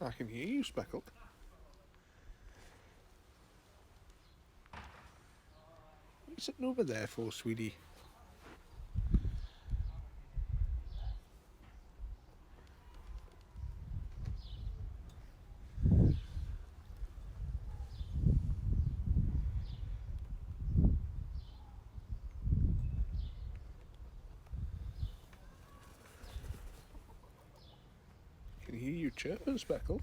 I can hear you, Speckled. What are you sitting over there for, sweetie? I can hear you chirping, Speckled.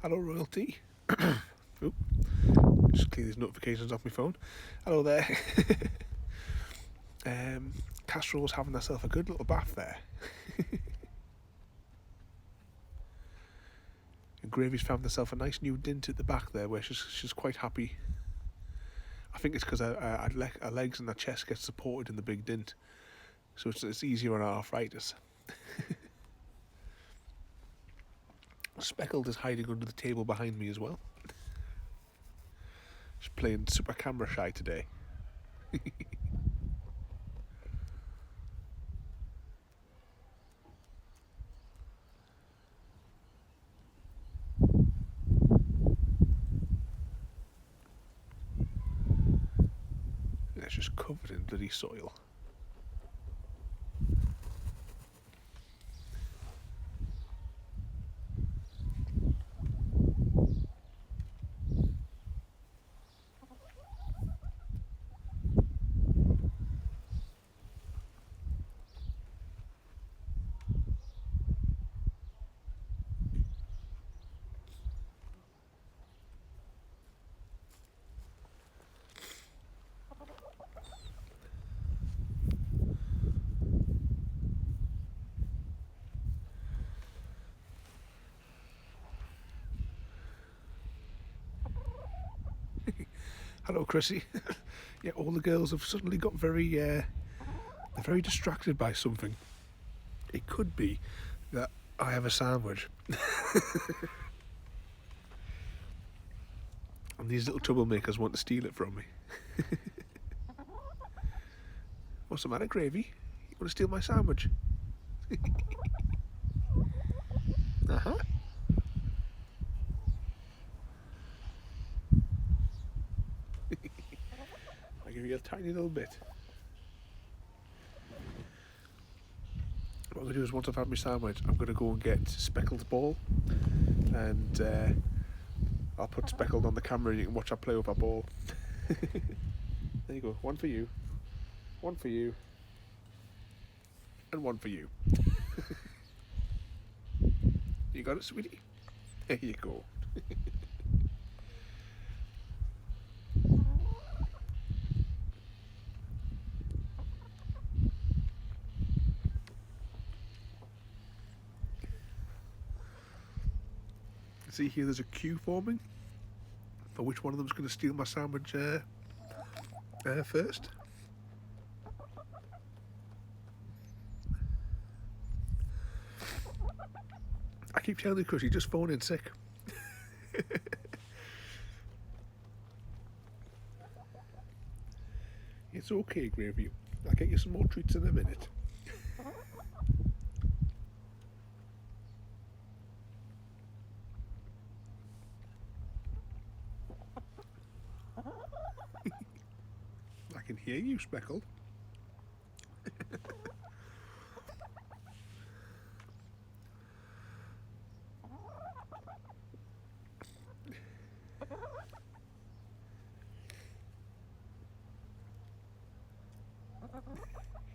Hello, Royalty. Oop. Just clear these notifications off my phone. Hello there. Casserole's having herself a good little bath there. And Gravy's found herself a nice new dint at the back there where she's quite happy. I think it's because her legs and her chest get supported in the big dint. So it's easier on her arthritis. Speckled is hiding under the table behind me as well. She's playing super camera shy today. It's just covered in bloody soil. Hello, Chrissy. Yeah, all the girls have suddenly got they're very distracted by something. It could be that I have a sandwich. And these little troublemakers want to steal it from me. What's the matter, Gravy? You want to steal my sandwich? Uh-huh. I'll give you a tiny little bit. What I'm going to do is, once I've had my sandwich, I'm going to go and get Speckled's ball. And I'll put Speckled on the camera and you can watch her play with her ball. There you go. One for you. One for you. And one for you. You got it, sweetie? There you go. See here, there's a queue forming for which one of them's going to steal my sandwich first. I keep telling you, Chris, you just phone in sick. It's okay, Gravy. I'll get you some more treats in a minute. hear you, Speckled.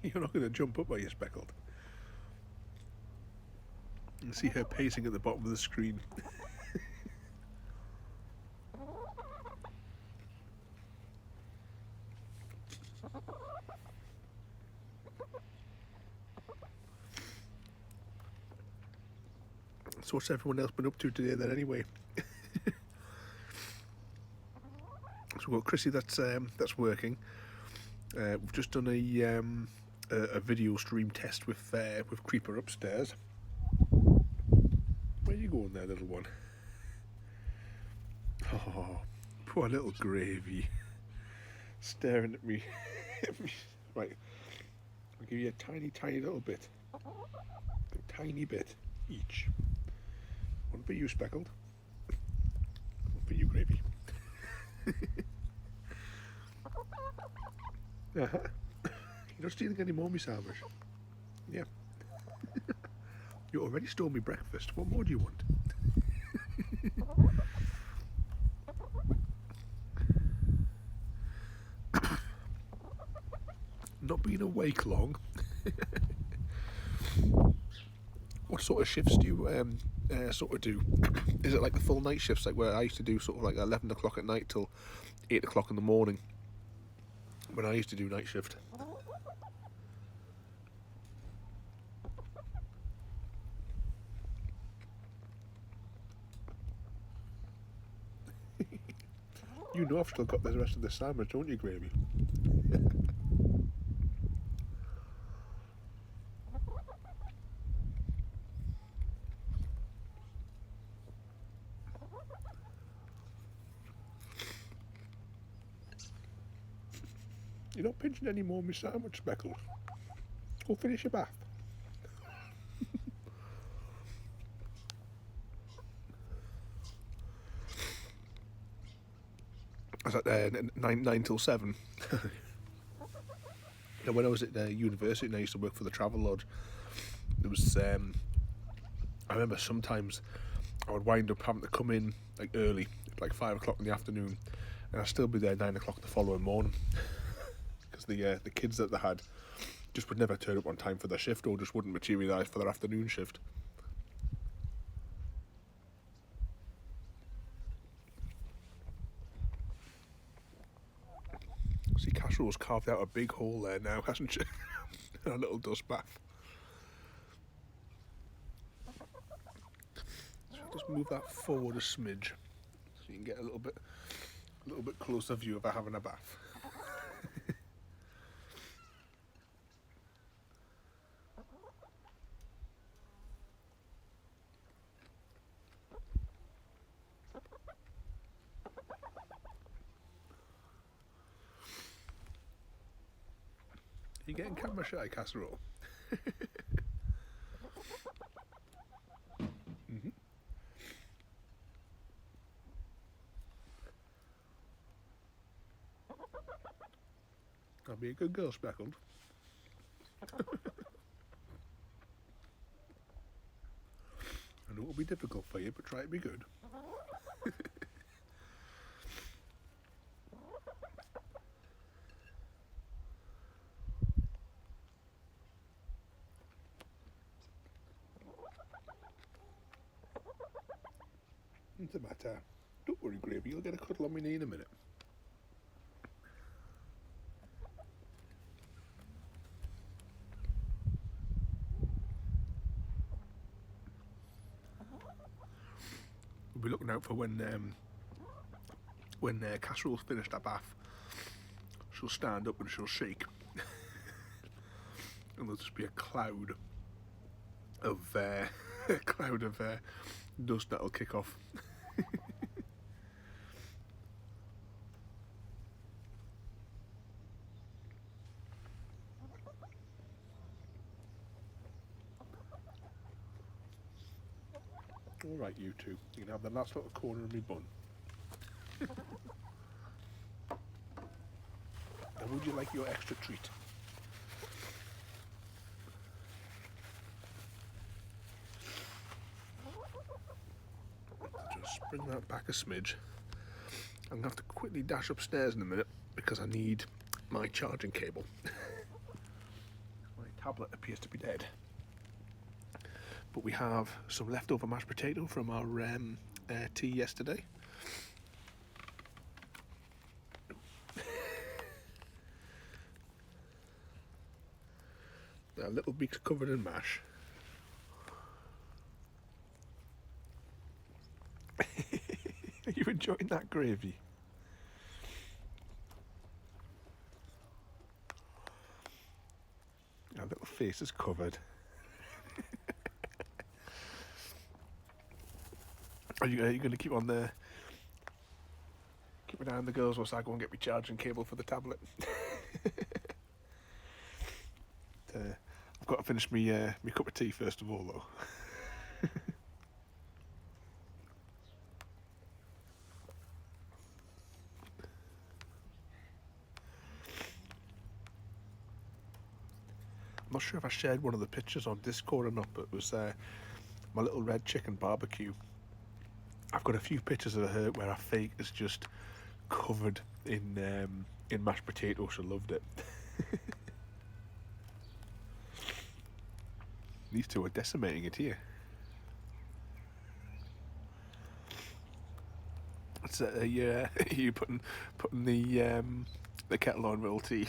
You're not going to jump up, are you, Speckled? You see her pacing at the bottom of the screen. So what's everyone else been up to today then, anyway? So we've got Chrissy that's working. We've just done a video stream test with Creeper upstairs. Where are you going there, little one? Oh, poor little Gravy. Staring at me. Right, I'll give you a tiny, tiny little bit. A tiny bit each. One for you, Speckled. One for you, Gravy. You're not stealing any more, Miss Albert. Yeah. You already stole me breakfast. What more do you want? Not being awake long. What sort of shifts do you sort of do? Is it like the full night shifts, like where I used to do sort of like 11 o'clock at night till 8 o'clock in the morning when I used to do night shift? You know I've still got the rest of the sandwich, don't you, Gravy? You're not pinching any more of my sandwich, Speckles. Go finish your bath. I was at 9 till 7. And when I was at university and I used to work for the Travel Lodge, there was I remember sometimes I would wind up having to come in like early, like 5 o'clock in the afternoon, and I'd still be there 9 o'clock the following morning. Because the kids that they had just would never turn up on time for their shift, or just wouldn't materialise for their afternoon shift. See, Casserole's carved out a big hole there now, hasn't she? A little dust bath. So I'll just move that forward a smidge, so you can get a little bit closer view of her having a bath. You getting camera shy, Casserole? Mm-hmm. I'll be a good girl, Speckled. I know it'll be difficult for you, but try to be good. What's the matter? Don't worry, Gravy, you'll get a cuddle on my knee in a minute. We'll be looking out for when Casserole's finished her bath. She'll stand up and she'll shake. And there'll just be a cloud of dust that'll kick off. Alright, you two, you can have the last little corner of my bun. How would you like your extra treat? Just bring that back a smidge. I'm going to have to quickly dash upstairs in a minute because I need my charging cable. My tablet appears to be dead. But we have some leftover mashed potato from our tea yesterday. Our little beaks covered in mash. Are you enjoying that gravy? Our little face is covered. Are you going to keep on there? Keep an eye on the girls whilst I go and get my charging cable for the tablet. I've got to finish my cup of tea first of all, though. I'm not sure if I shared one of the pictures on Discord or not, but it was my little red chicken barbecue. I've got a few pictures of her where her face is just covered in mashed potatoes. She loved it. These two are decimating it here. It's yeah, you putting the kettle on with all tea.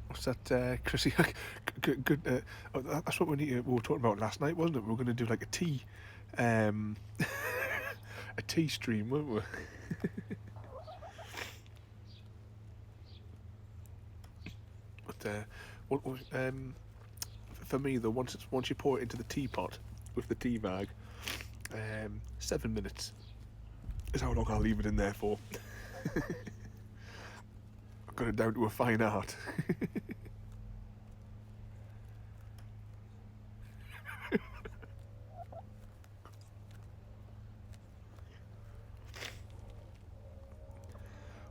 What's that, Chrissy? Good. That's what we were talking about last night, wasn't it? We were going to do like a tea, a tea stream, weren't we? But for me, though, once you pour it into the teapot with the tea bag, 7 minutes is how long I'll leave it in there for. I've got it down to a fine art.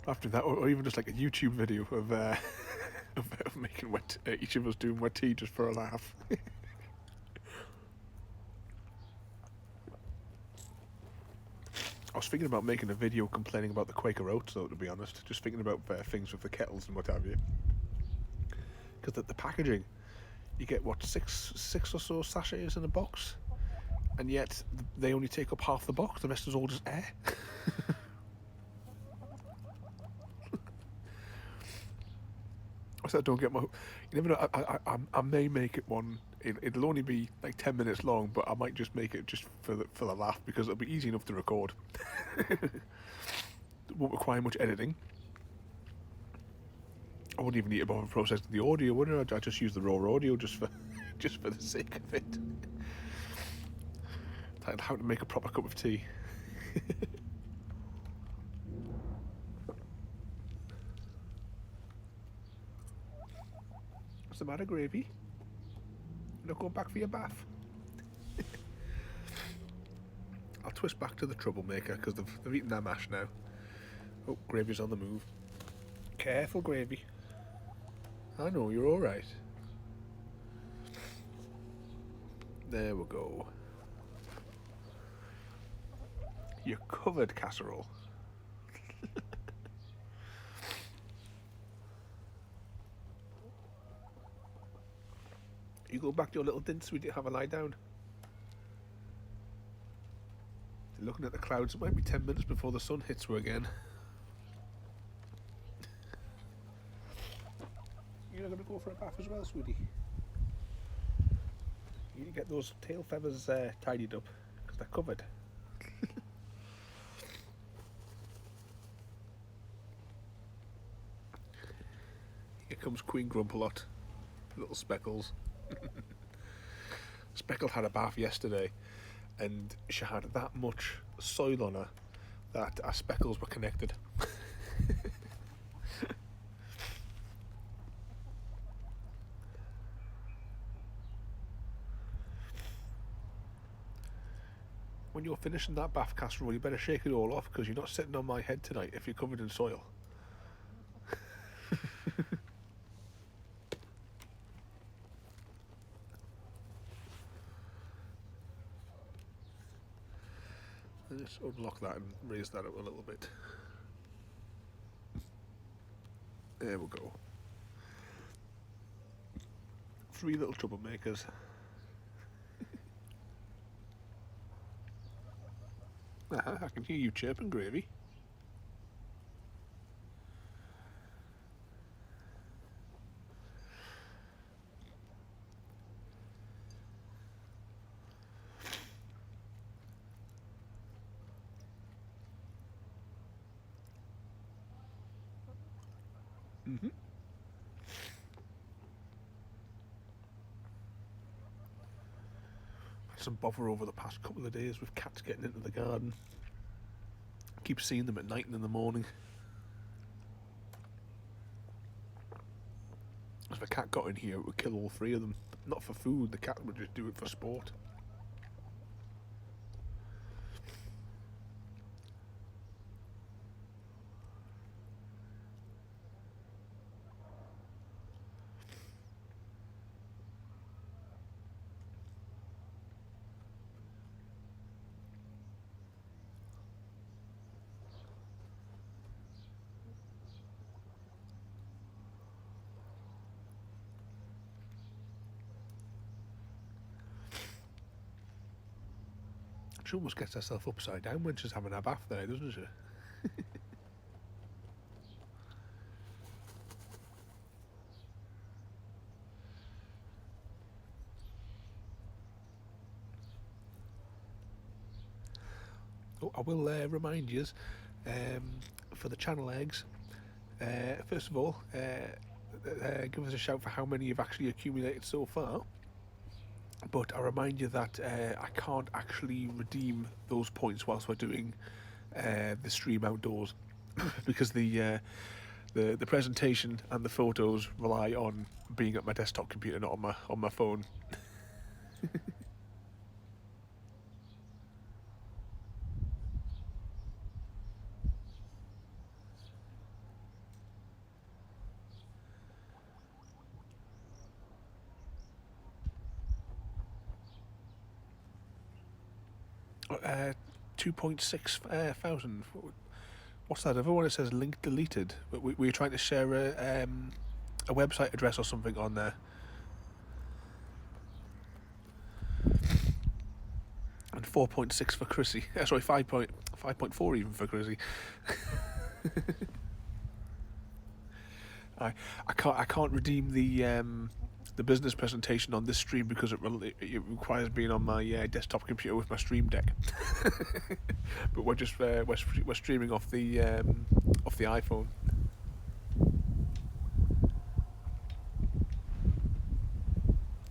After that, or even just like a YouTube video of of making wet, each of us doing wet tea just for a laugh. I was thinking about making a video complaining about the Quaker Oats, though, to be honest. Just thinking about things with the kettles and what have you. Because the packaging, you get, what, six or so sachets in a box? And yet, they only take up half the box. The rest is all just air. So I don't get my... You never know, I may make it one... It'll only be like 10 minutes long, but I might just make it just for the laugh, because it'll be easy enough to record. It won't require much editing. I wouldn't even need to bother processing the audio, would I? I'd just use the raw audio just for the sake of it. Like how to make a proper cup of tea. What's the matter, Gravy? You're not going back for your bath? I'll twist back to the troublemaker because they've eaten their mash now. Oh, Gravy's on the move. Careful, Gravy. I know, you're alright. There we go. You're covered, Casserole. You go back to your little din, sweetie, have a lie down. Looking at the clouds, it might be 10 minutes before the sun hits you again. You're not going to go for a bath as well, sweetie? You need to get those tail feathers tidied up, because they're covered. Here comes Queen Grumpalot, little Speckles. Speckles had a bath yesterday, and she had that much soil on her that our speckles were connected. when you're finishing that bath casserole, you better shake it all off, because you're not sitting on my head tonight if you're covered in soil. Let's unlock that and raise that up a little bit. There we go. 3 little troublemakers. I can hear you chirping, Gravy. Some bother over the past couple of days with cats getting into the garden. Keep seeing them at night and in the morning. If a cat got in here, it would kill all 3 of them. Not for food, the cat would just do it for sport. She almost gets herself upside down when she's having her bath there, doesn't she? Oh, I will remind you, for the channel eggs, first of all, give us a shout for how many you've actually accumulated so far. But I remind you that I can't actually redeem those points whilst we're doing the stream outdoors, because the presentation and the photos rely on being at my desktop computer, not on my phone. 2.6 thousand. What's that other one? It says link deleted. We're trying to share a website address or something on there. And 4.6 for Chrissy. Sorry, 5.4 even for Chrissy. I can't redeem the business presentation on this stream because it requires being on my desktop computer with my Stream Deck. But we're just we're streaming off the iPhone.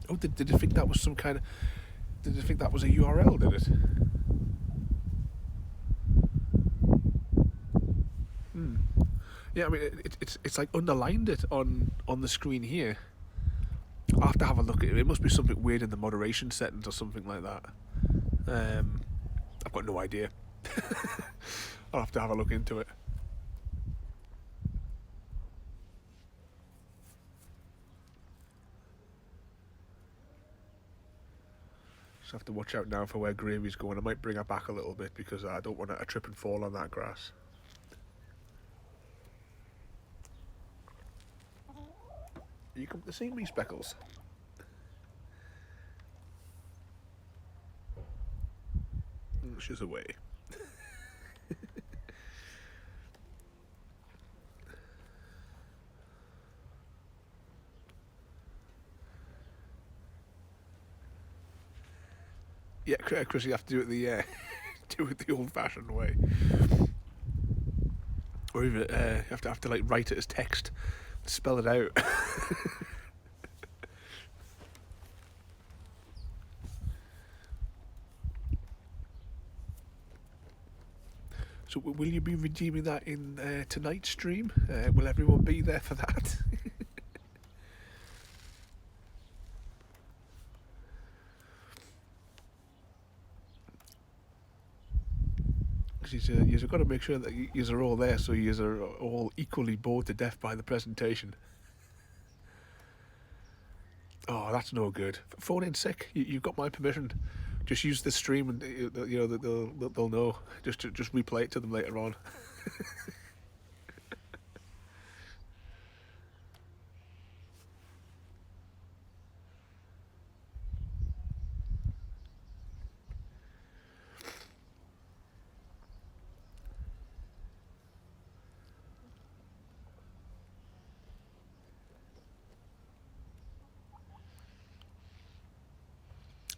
Oh, did you think that was some kind of? Did you think that was a URL? Did it? Yeah, I mean it's like underlined it on the screen here. I'll have to have a look at it. It must be something weird in the moderation settings or something like that. I've got no idea. I'll have to have a look into it. Just have to watch out now for where Gravy's going. I might bring her back a little bit because I don't want her to trip and fall on that grass. You come to see me, Speckles? She's away. Yeah, Chris, you have to do it do it the old-fashioned way, or even you have to like write it as text, spell it out. So will you be redeeming that in tonight's stream? Will everyone be there for that? Because you've got to make sure that you are all there, so you are all equally bored to death by the presentation. Oh, that's no good. Phone in sick. You've got my permission. Just use the stream, and they'll know. Just replay it to them later on.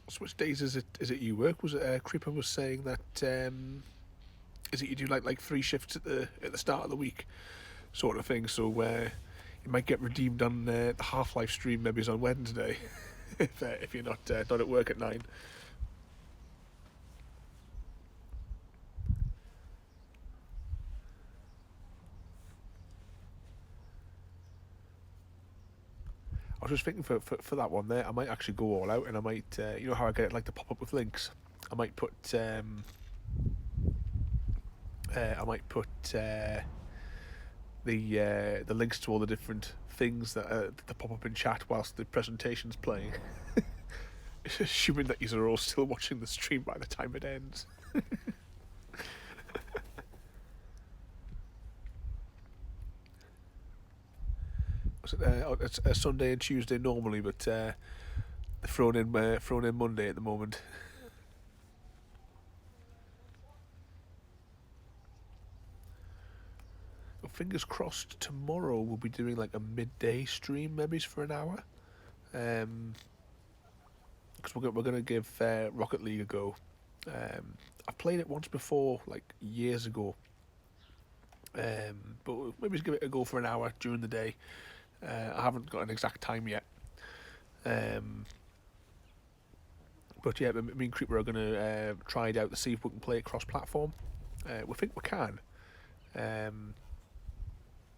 So which days is it you work? Was it Creeper was saying that is it you do like 3 shifts at the start of the week, sort of thing? So where you might get redeemed on the Half-Life stream maybe on Wednesday, if you're not at work at 9. I was just thinking for that one there, I might actually go all out, and I might, you know how I get like the pop up with links. I might put the links to all the different things that pop up in chat whilst the presentation's playing, assuming that you are all still watching the stream by the time it ends. It's a Sunday and Tuesday normally, but thrown in Monday at the moment. Well, fingers crossed. Tomorrow we'll be doing like a midday stream, maybe for an hour, because we're going to give Rocket League a go. I've played it once before, like years ago, but maybe just give it a go for an hour during the day. I haven't got an exact time yet. But yeah, me and Creeper are going to try it out to see if we can play it cross-platform. We think we can.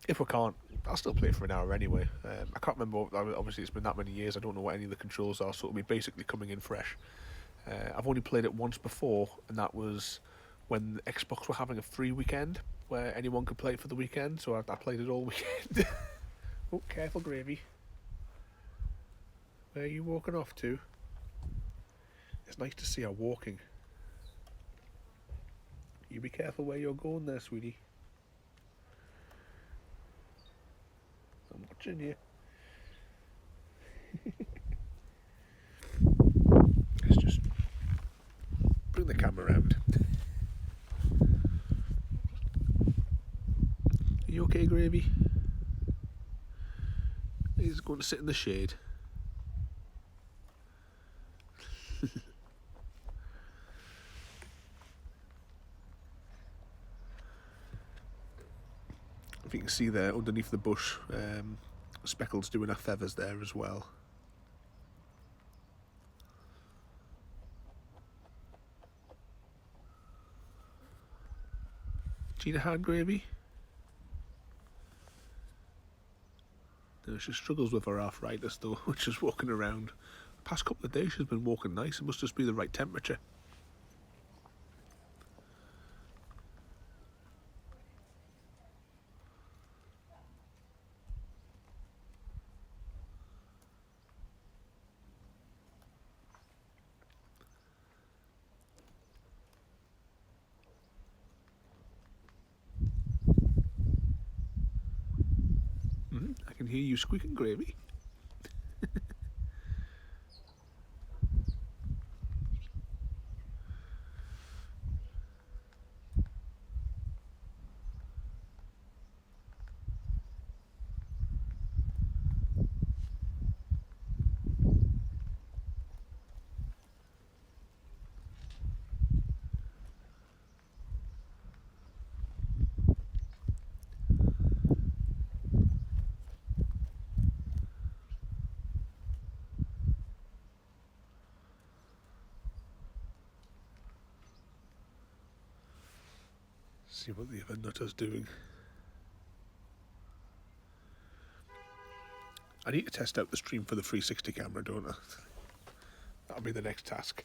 If we can't, I'll still play it for an hour anyway. I can't remember, obviously it's been that many years, I don't know what any of the controls are, so it'll be basically coming in fresh. I've only played it once before, and that was when Xbox were having a free weekend, where anyone could play it for the weekend, so I played it all weekend. Oh, careful, Gravy. Where are you walking off to? It's nice to see her walking. You be careful where you're going there, sweetie. I'm watching you. Let's just bring the camera around. Are you okay, Gravy? He's going to sit in the shade. If you can see there underneath the bush, Speckles doing her feathers there as well. Gina hand, Gravy? No, she struggles with her arthritis though, which is walking around. The past couple of days she's been walking nice. It must just be the right temperature. I can hear you squeaking, Gravy. See what the other nutter's doing. I need to test out the stream for the 360 camera, don't I? That'll be the next task.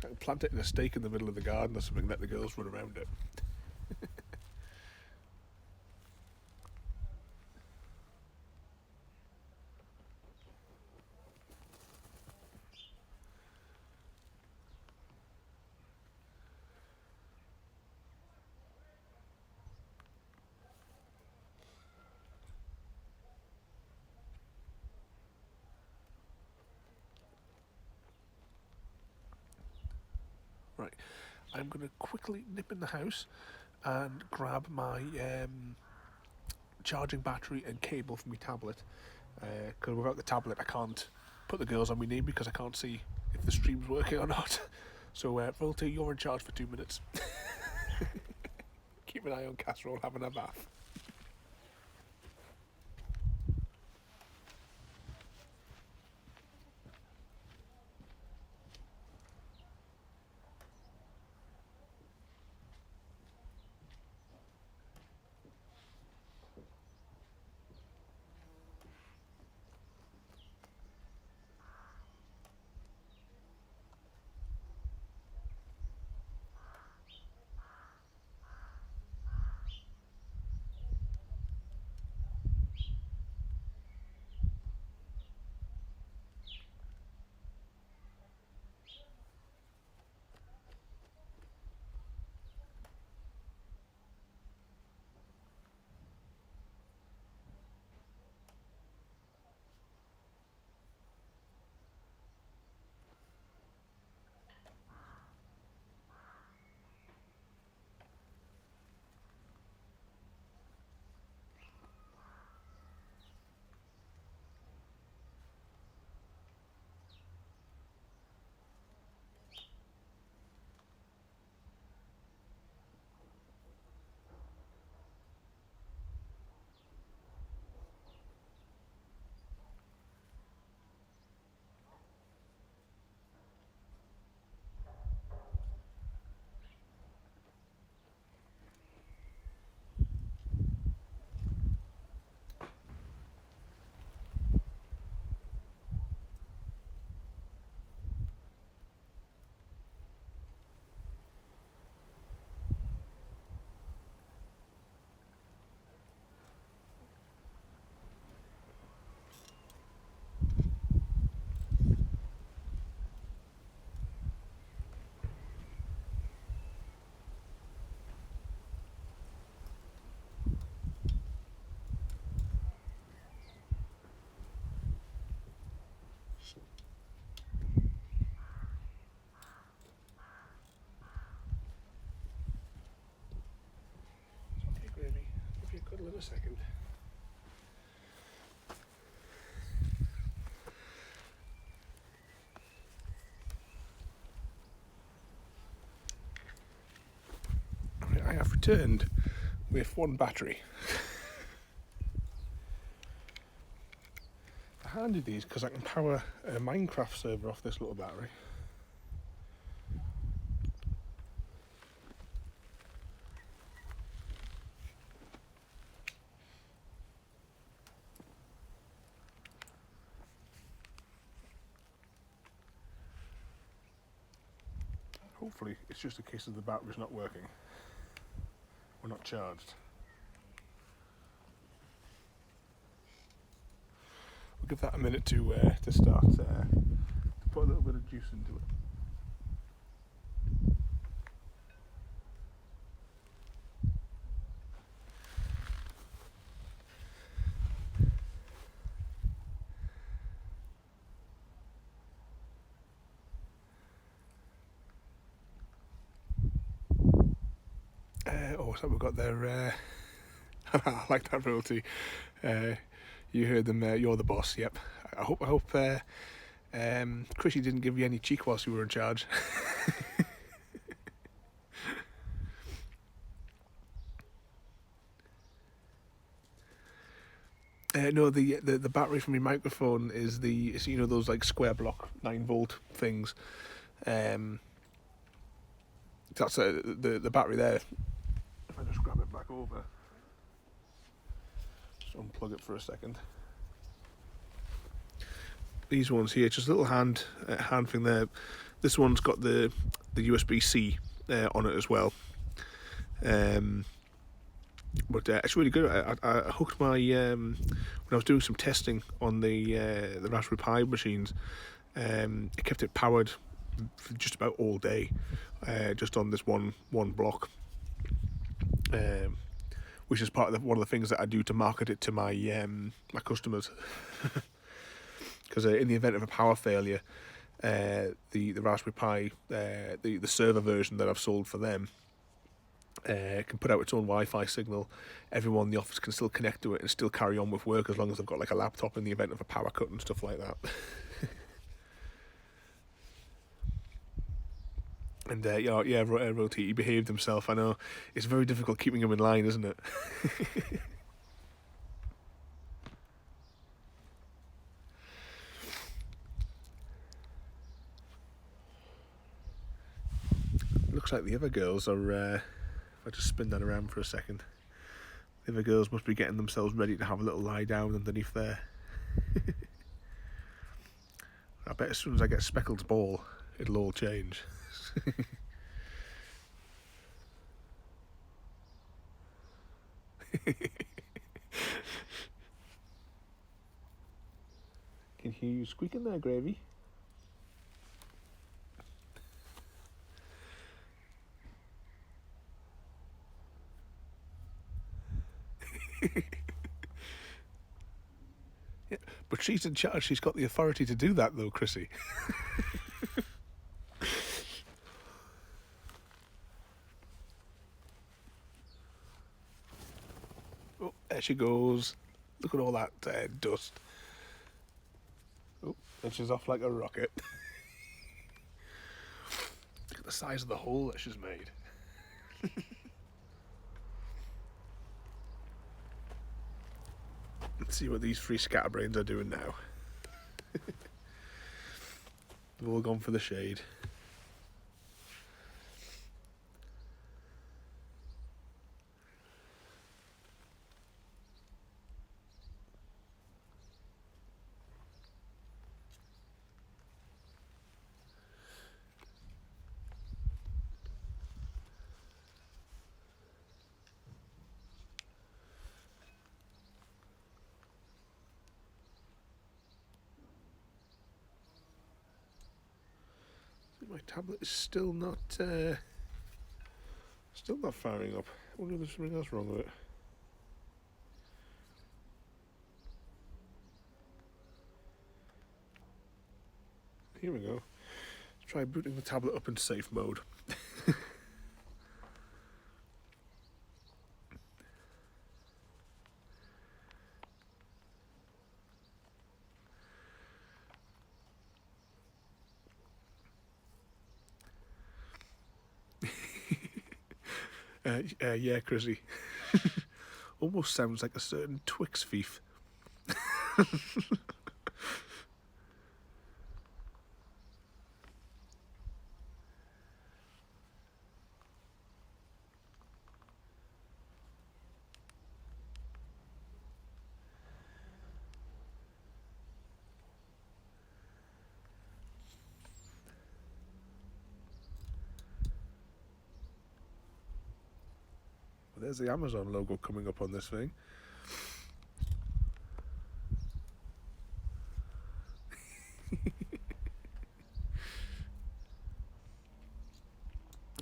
I can plant it in a stake in the middle of the garden or something, let the girls run around it. Right, I'm going to quickly nip in the house and grab my charging battery and cable for my tablet, because without the tablet I can't put the girls on my knee because I can't see if the stream's working or not. So Volta, you're in charge for 2 minutes. Keep an eye on Casserole having a bath. Okay, Gravy, if you cuddle in a second. I have returned with one battery. I handed these because I can power a Minecraft server off this little battery. Hopefully it's just a case of the battery's not working. We're not charged. We'll give that a minute to start, to put a little bit of juice into it. So we've got their I like that royalty. You heard them, you're the boss. Yep. I hope Chrissy didn't give you any cheek whilst you were in charge. No, the battery from your microphone is those like square block 9-volt things. That's the battery there. If I just grab it back over, just unplug it for a second. These ones here, just a little hand thing there. This one's got the USB-C on it as well. But it's really good. I hooked my when I was doing some testing on the Raspberry Pi machines. It kept it powered for just about all day, just on this one block, which is part of one of the things that I do to market it to my my customers. Because in the event of a power failure, the Raspberry Pi, the server version that I've sold for them, can put out its own Wi-Fi signal. Everyone in the office can still connect to it and still carry on with work as long as they've got like a laptop in the event of a power cut and stuff like that. And Roti, he behaved himself. I know it's very difficult keeping him in line, isn't it? Looks like the other girls are. If I just spin that around for a second, the other girls must be getting themselves ready to have a little lie down underneath there. I bet as soon as I get Speckles' ball, it'll all change. Can hear you squeaking there, Gravy. Yeah, but she's in charge. She's got the authority to do that, though, Chrissy. Oh, there she goes. Look at all that dust. Oh, and she's off like a rocket. Look at the size of the hole that she's made. Let's see what these three scatterbrains are doing now. They've all gone for the shade. My tablet is still not firing up. I wonder if there's something else wrong with it. Here we go. Let's try booting the tablet up in safe mode. Yeah, Chrissy. Almost sounds like a certain Twix thief. There's the Amazon logo coming up on this thing.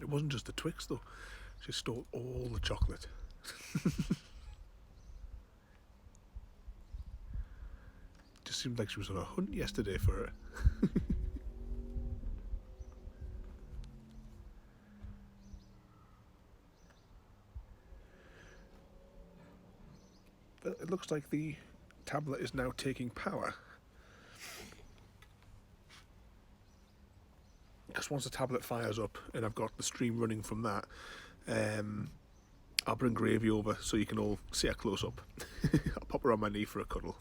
It wasn't just the Twix though. She stole all the chocolate. Just seemed like she was on a hunt yesterday for it. It looks like the tablet is now taking power. Because once the tablet fires up and I've got the stream running from that, I'll bring Gravy over so you can all see her close up. I'll pop her on my knee for a cuddle.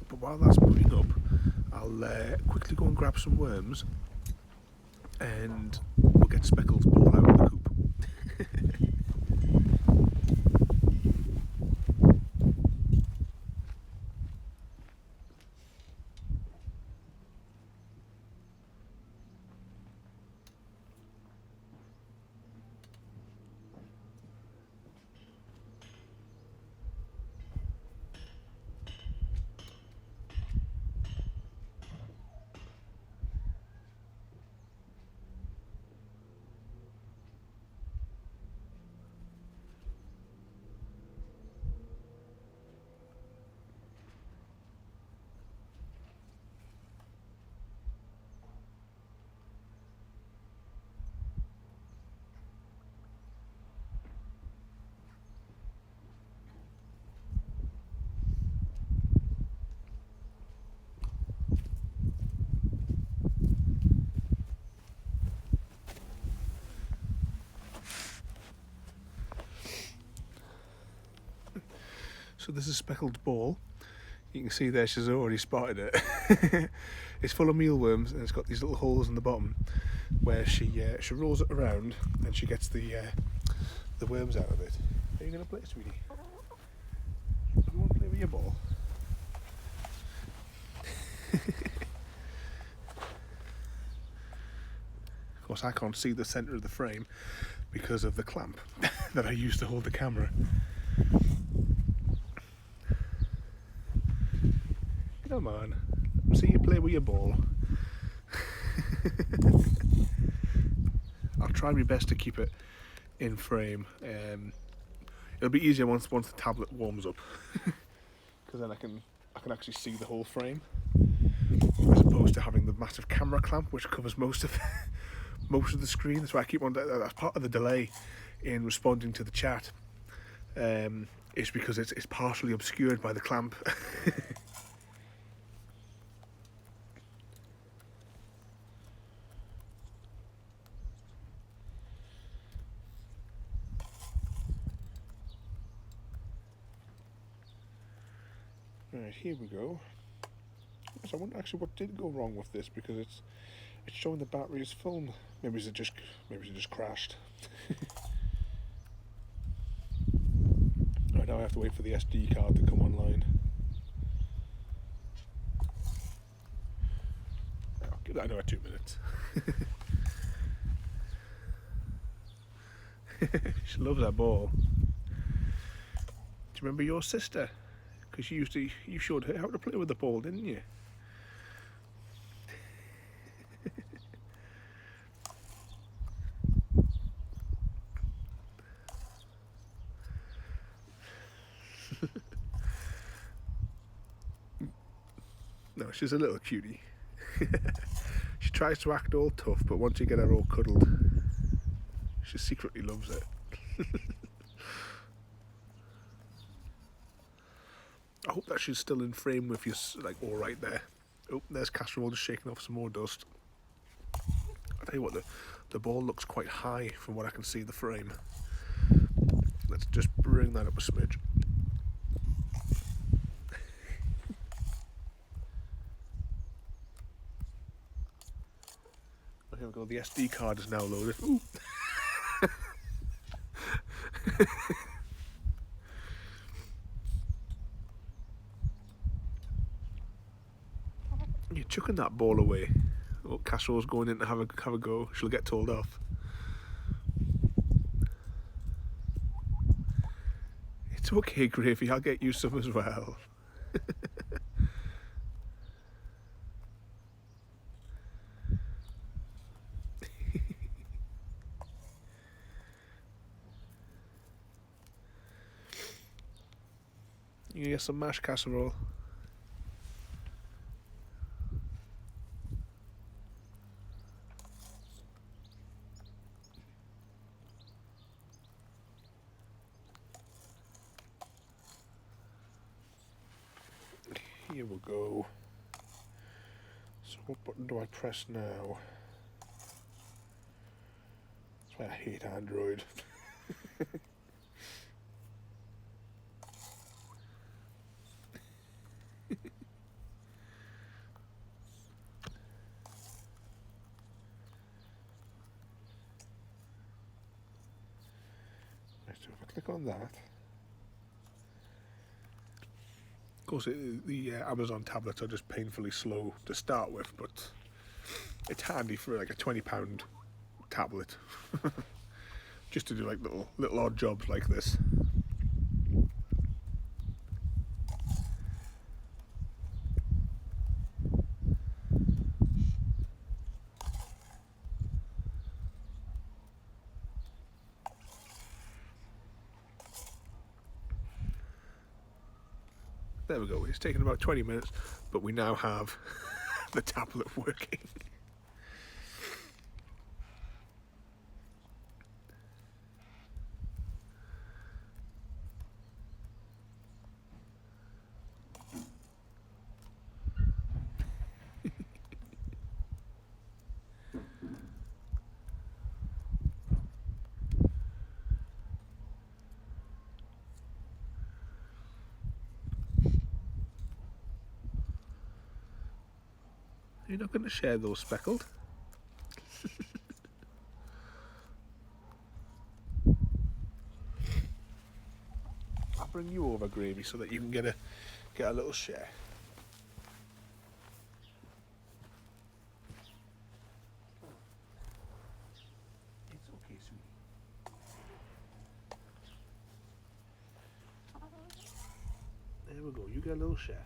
But while that's moving up, I'll quickly go and grab some worms and we'll get Speckles' ball out of the coop. So this is a speckled ball. You can see there she's already spotted it. It's full of mealworms and it's got these little holes in the bottom where she rolls it around and she gets the worms out of it. Are you going to play, sweetie? Do you want to play with your ball? Of course I can't see the centre of the frame because of the clamp that I use to hold the camera. Come on, see you play with your ball. I'll try my best to keep it in frame. It'll be easier once the tablet warms up, because then I can actually see the whole frame, as opposed to having the massive camera clamp which covers most of the screen. That's why I keep on. That's part of the delay in responding to the chat. Is because it's partially obscured by the clamp. Right, here we go. So I wonder actually what did go wrong with this, because it's showing the battery is full. Maybe it just crashed. Right, now I have to wait for the SD card to come online. I'll give that another 2 minutes. She loves that ball. Do you remember your sister? Because you showed her how to play with the ball, didn't you? No, she's a little cutie. She tries to act all tough, but once you get her all cuddled, she secretly loves it. I hope that she's still in frame with you, like, all right there. Oh, there's Casserole just shaking off some more dust. I tell you what, the ball looks quite high from what I can see in the frame. Let's just bring that up a smidge. Here we go, the SD card is now loaded. Ooh. You're chucking that ball away. Oh, Casserole's going in to have a go. She'll get told off. It's okay, Gravy, I'll get you some as well. You get some mashed Casserole. Here we go. So what button do I press now? That's why I hate Android. Right, so if I click on that. Of course, the Amazon tablets are just painfully slow to start with, but it's handy for like a £20 tablet, just to do like little odd jobs like this. There we go, it's taken about 20 minutes, but we now have the tablet working. You're not going to share those, Speckled. I'll bring you over, Gravy, so that you can get a little share. It's okay, sweetie. There we go. You get a little share.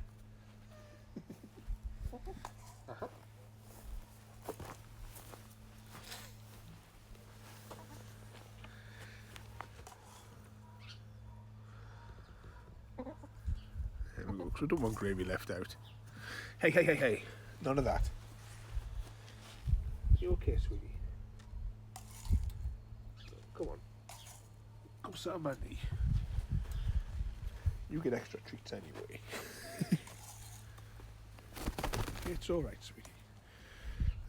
Uh-huh. There we go, because we don't want Gravy left out. Hey, hey, hey, hey. None of that. You okay, sweetie? Come on. Come sit on my knee. You get extra treats anyway. It's alright, sweetie.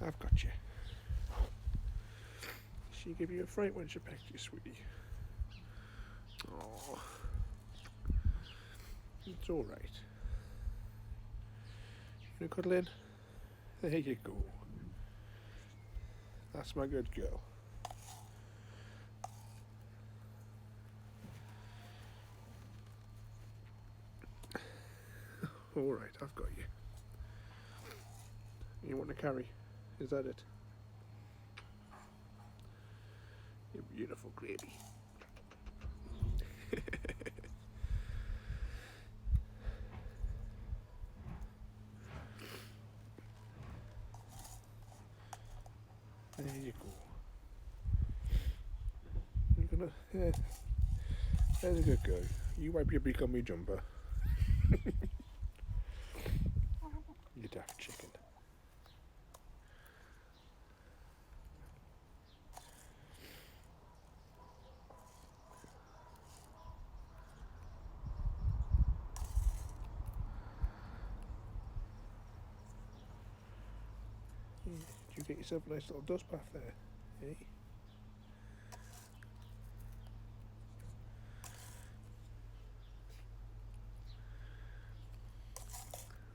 I've got you. She gave you a fright when she pecked you, sweetie. Oh, it's alright. You wanna cuddle in? There you go. That's my good girl. Alright, I've got you. You want to carry? Is that it? You beautiful Gravy. There you go. You're gonna. Yeah. There's a good girl. You wipe your beak on me jumper. You daft chicken. You get yourself a nice little dust bath there, eh?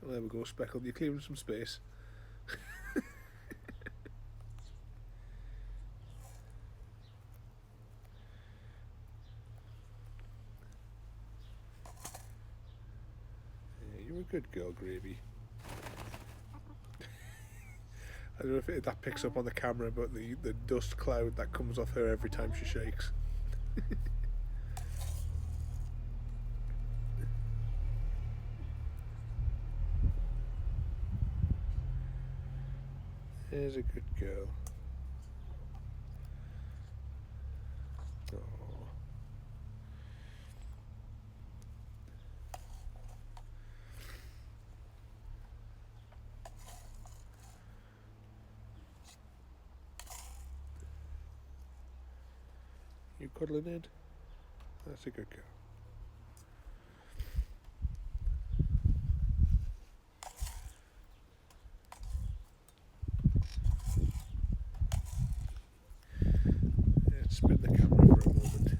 Well, there we go, Speckled. You're clearing some space. Yeah, you're a good girl, Gravy. I don't know if that picks up on the camera, but the dust cloud that comes off her every time she shakes. There's a good girl. Oh. You cuddling in? That's a good girl. Let's spin the camera for a moment.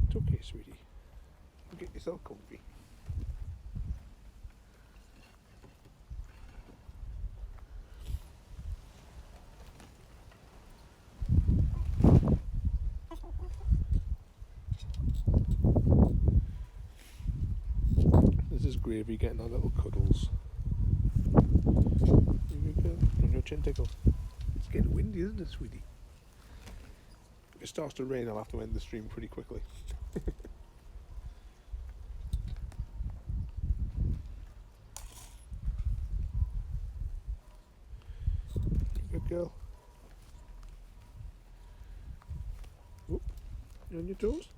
It's okay, sweetie. You get yourself comfy. This is Gravy getting our little cuddles. Here we go. And your chin tickled. It's getting windy, isn't it, sweetie? If it starts to rain, I'll have to end the stream pretty quickly. Good girl. Oop. You on your toes?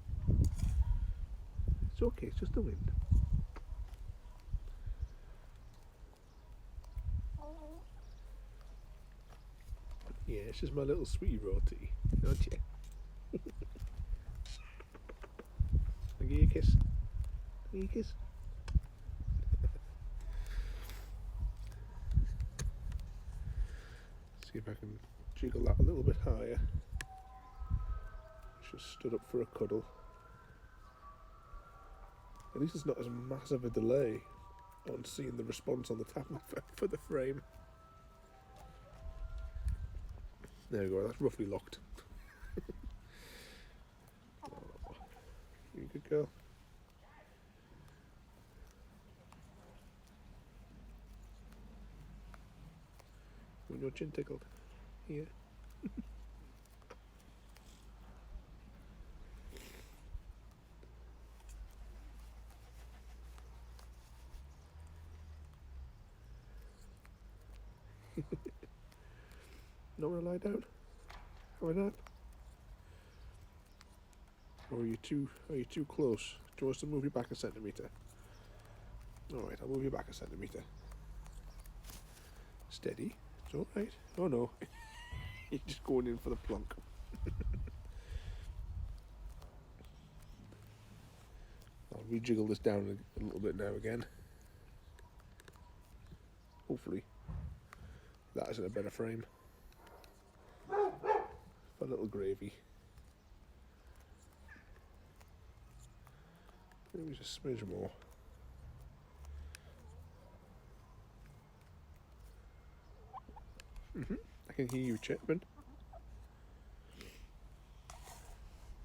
It's okay, it's just the wind. Yeah, it's just my little sweetie roti, aren't you? I'll give you a kiss. Give you a kiss. See if I can jiggle that a little bit higher. Just stood up for a cuddle. At least it's not as massive a delay on seeing the response on the tablet for the frame. There we go, that's roughly locked. Oh, you good girl. When your chin tickled. Yeah. Not gonna lie down? Have a nap? Or are you too close? Do you want us to move you back a centimetre? Alright, I'll move you back a centimetre. Steady. It's alright. Oh no. You're just going in for the plonk. I'll rejiggle this down a little bit now again. Hopefully that is in a better frame. For a little gravy. Maybe just a smidge more. I can hear you, Chapman.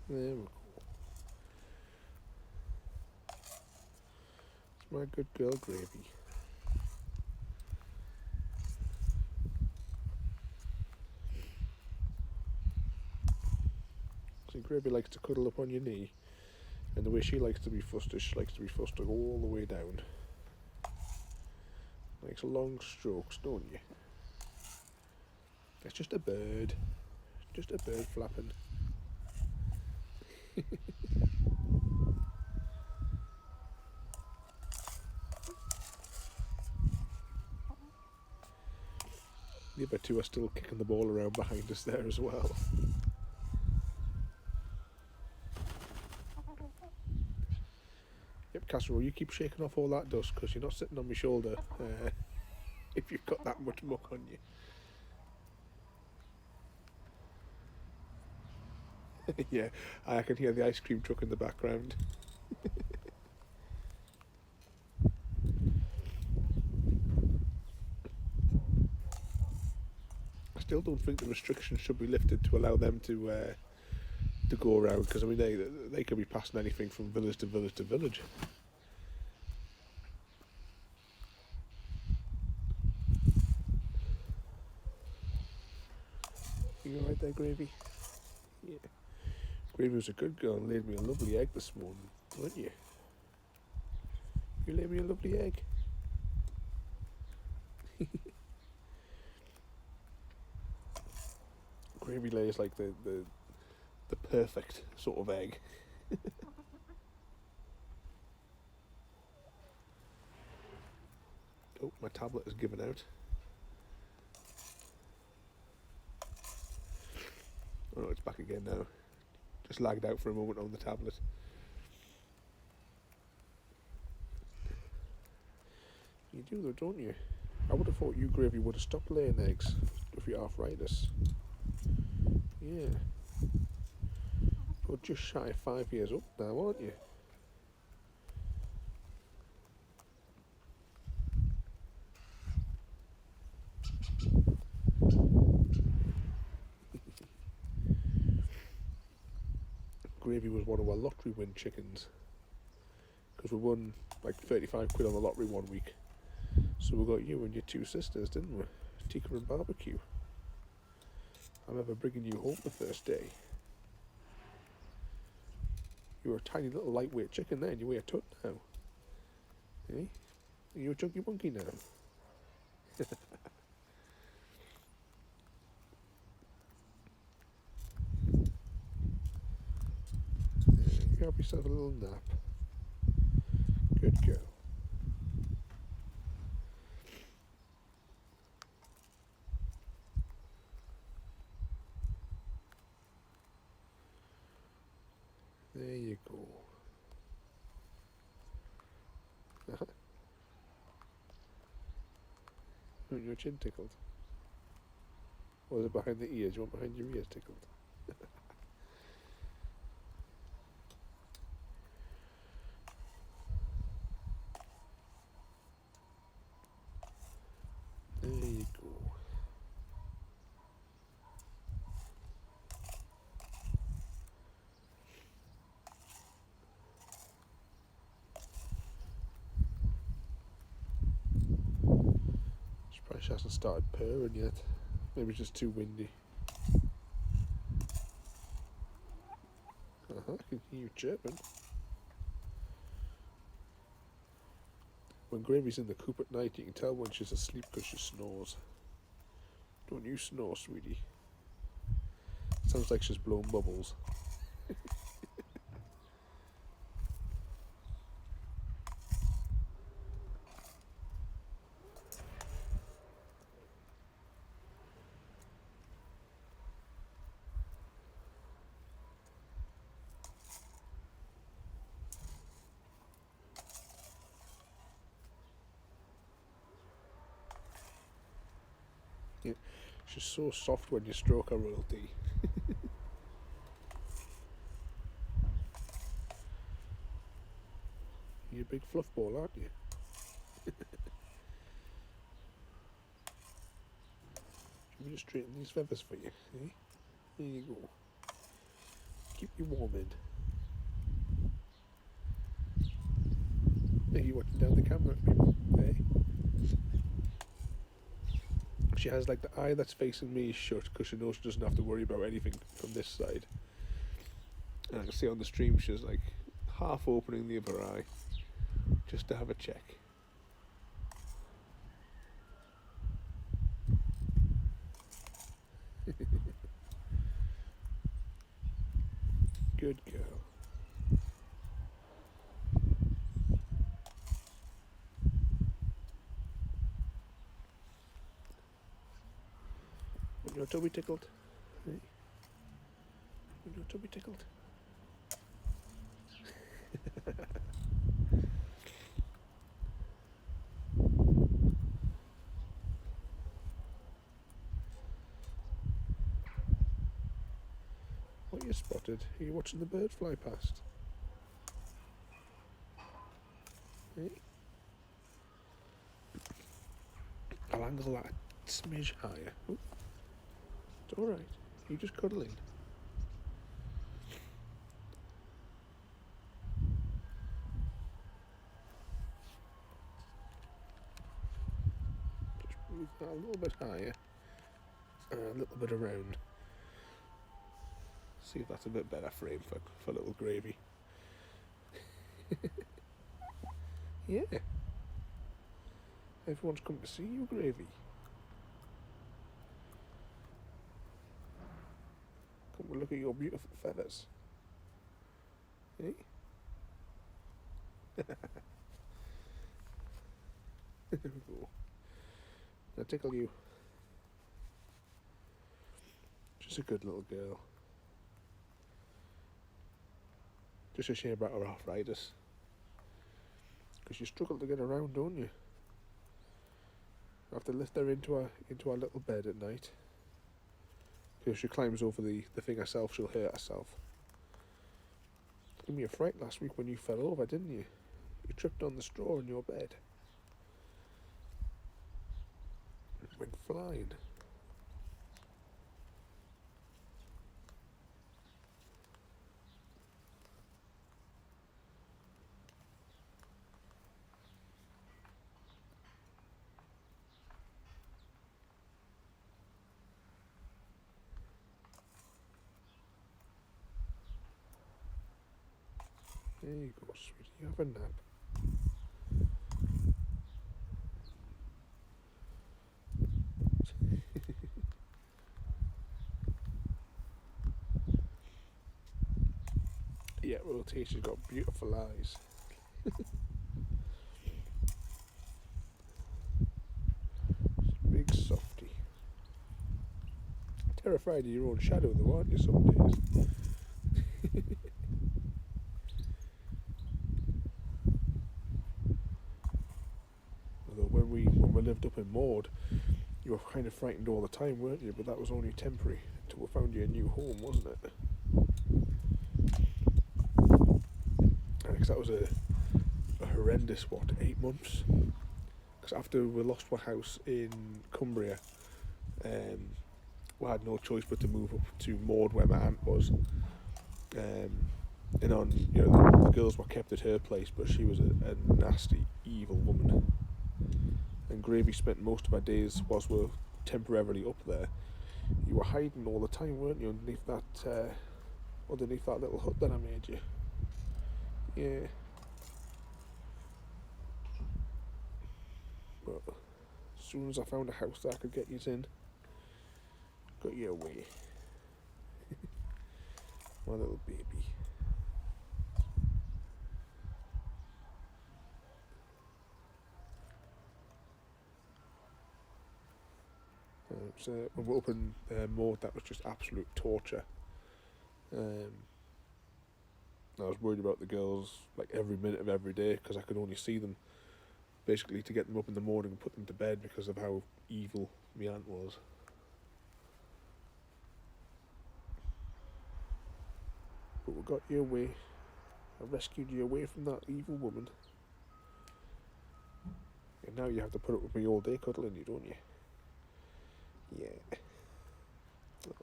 There we go. It's my good girl gravy. See, Gravy likes to cuddle up on your knee, and the way she likes to be fussed is she likes to be fussed to go all the way down. Likes long strokes, don't you? It's just a bird. Just a bird flapping. The other two are still kicking the ball around behind us there as well. Yep, Casserole, you keep shaking off all that dust because you're not sitting on my shoulder if you've got that much muck on you. Yeah, I can hear the ice cream truck in the background. I still don't think the restrictions should be lifted to allow them to go around, because I mean they could be passing anything from village to village to village. You alright there, Gravy? Yeah. Gravy was a good girl and laid me a lovely egg this morning, weren't you? You laid me a lovely egg. Gravy lays like the perfect sort of egg. Oh, my tablet has given out. Oh no, it's back again now. Just lagged out for a moment on the tablet. You do though, don't you? I would have thought you, Gravy, would have stopped laying eggs with your arthritis. Yeah. You're just shy of 5 years old now, aren't you? Gravy was one of our lottery win chickens, because we won like 35 quid on the lottery one week. So we got you and your two sisters, didn't we? Tika and Barbecue. I remember bringing you home the first day. You were a tiny little lightweight chicken then, you weigh a ton now. Eh? You're a chunky monkey now. You have yourself a little nap. Good girl. You want your chin tickled? Or is it behind the ears? You want behind your ears tickled? There you go. She hasn't started purring yet. Maybe it's just too windy. I can hear you chirping. When Gravy's in the coop at night, you can tell when she's asleep because she snores. Don't you snore, sweetie? Sounds like she's blowing bubbles. Yeah, she's so soft when you stroke her, royalty. You're a big fluff ball, aren't you? Let me just straighten these feathers for you. Eh? There you go. Keep you warm in. Are you watching down the camera, people? Eh? She has like the eye that's facing me shut because she knows she doesn't have to worry about anything from this side. And I can see on the stream she's like half opening the other eye just to have a check. Good girl. Want your tummy tickled? Hey? Want your tummy tickled? What you spotted? Are you watching the bird fly past? Hey? I'll angle that a smidge higher. Ooh. It's alright. You just cuddling. Just move that a little bit higher. And a little bit around. See if that's a bit better frame for little Gravy. Yeah. Everyone's come to see you, Gravy. Come and look at your beautiful feathers. Eh? There we go. I'll tickle you. She's a good little girl. Just a shame about her arthritis. Because you struggle to get around, don't you? I have to lift her into our little bed at night. Because if she climbs over the thing herself, she'll hurt herself. Gave me a fright last week when you fell over, didn't you? You tripped on the straw in your bed. It went flying. There you go, sweetie. You have a nap. Yeah, Rotation's got beautiful eyes. Big softy. Terrified of your own shadow though, aren't you, some days? Although when we lived up in Maud, You were kind of frightened all the time, weren't you? But that was only temporary until we found you a new home, wasn't it? Because that was a horrendous, 8 months? Because after we lost our house in Cumbria, we had no choice but to move up to Maud, where my aunt was. And the girls were kept at her place, but she was a nasty, evil woman. And Gravy spent most of our days, whilst we were temporarily up there, you were hiding all the time, weren't you, underneath that little hut that I made you? Yeah. But as soon as I found a house that I could get you in, got you away. My little baby. So when we were up in Maud, that was just absolute torture. I was worried about the girls like every minute of every day, because I could only see them basically to get them up in the morning and put them to bed, because of how evil my aunt was. But we got you away. I rescued you away from that evil woman. And now you have to put up with me all day cuddling you, don't you? Yeah.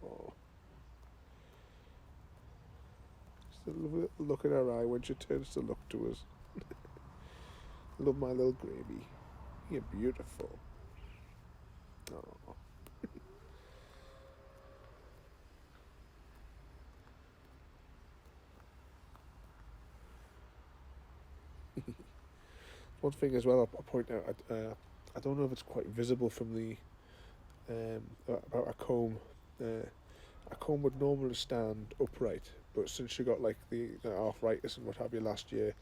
Oh. Just a lovely little look in her eye when she turns to look to us. Love my little Gravy. You're beautiful. Oh. One thing as well I'll point out, I don't know if it's quite visible from the about a comb. A comb would normally stand upright, but since she got like the arthritis and what have you last year,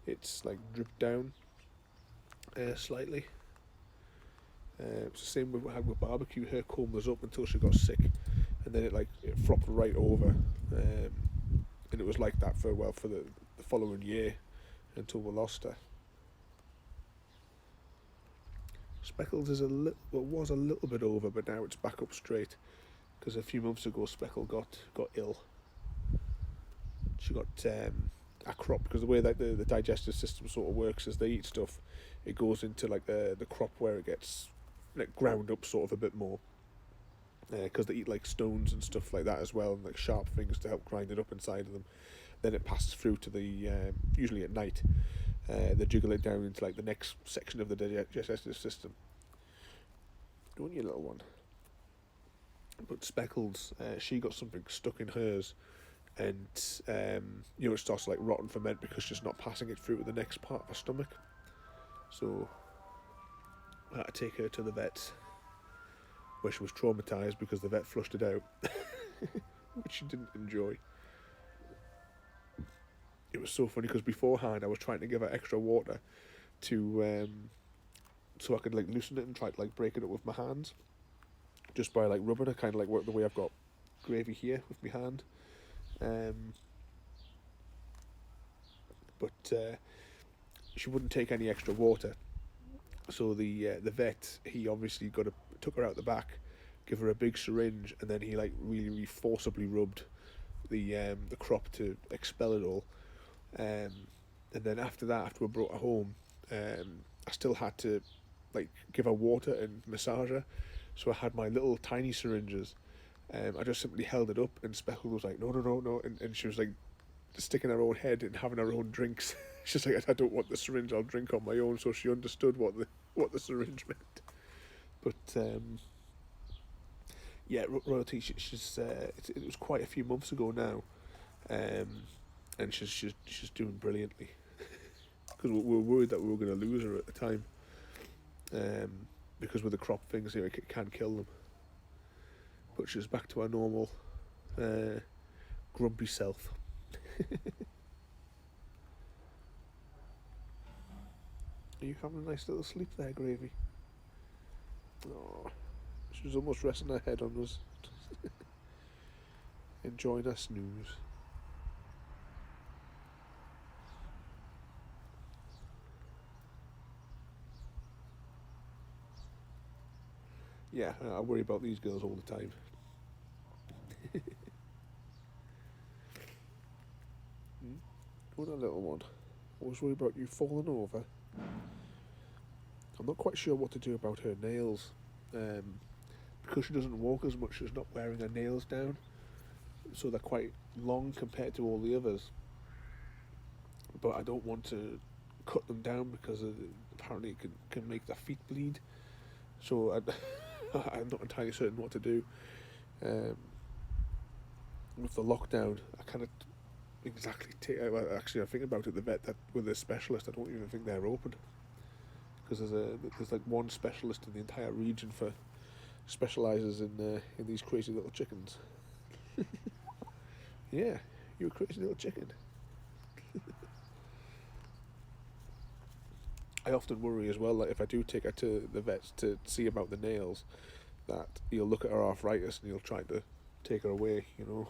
it's like dripped down slightly. It's the same with how with barbecue. Her comb was up until she got sick, and then it flopped right over, and it was like that for the following year until we lost her. Speckles was a little bit over, but now it's back up straight, because a few months ago Speckle got ill. She got a crop, because the way that the digestive system sort of works is they eat stuff, it goes into like the crop where it gets like ground up sort of a bit more, because they eat like stones and stuff like that as well, and like sharp things to help grind it up inside of them. Then it passes through to the usually at night. They jiggle it down into like the next section of the digestive system. Don't you, little one? But Speckles, she got something stuck in hers, and it starts to like rot and ferment because she's not passing it through to the next part of her stomach. So I had to take her to the vet, where she was traumatised because the vet flushed it out, which she didn't enjoy. It was so funny because beforehand I was trying to give her extra water to so I could like loosen it and try to like break it up with my hands, just by like rubbing it, kind of like the way I've got Gravy here with my hand. But she wouldn't take any extra water, so the vet, he obviously took her out the back, give her a big syringe, and then he like really forcibly rubbed the crop to expel it all. And then after we brought her home, I still had to like give her water and massage her, so I had my little tiny syringes. I just simply held it up, and Speckle was like, no, and she was like sticking her own head and having her own drinks. She's like, I don't want the syringe, I'll drink on my own. So she understood what the syringe meant. But yeah, Royalty, it was quite a few months ago now, and she's doing brilliantly, because we were worried that we were going to lose her at the time, because with the crop things, it can kill them. But she's back to her normal grumpy self. Are you having a nice little sleep there, Gravy? Oh, she was almost resting her head on us, enjoying her snooze. Yeah, I worry about these girls all the time. What a little one. Always worry about you falling over. I'm not quite sure what to do about her nails. Because she doesn't walk as much, she's not wearing her nails down. So they're quite long compared to all the others. But I don't want to cut them down because apparently it can make their feet bleed. So I'm not entirely certain what to do. With the lockdown, I kind of exactly actually I think about it. The vet that with a specialist, I don't even think they're open because there's like one specialist in the entire region for specializes in these crazy little chickens. Yeah, you're a crazy little chicken. I often worry as well that if I do take her to the vets to see about the nails, that he'll look at her arthritis and he'll try to take her away, you know.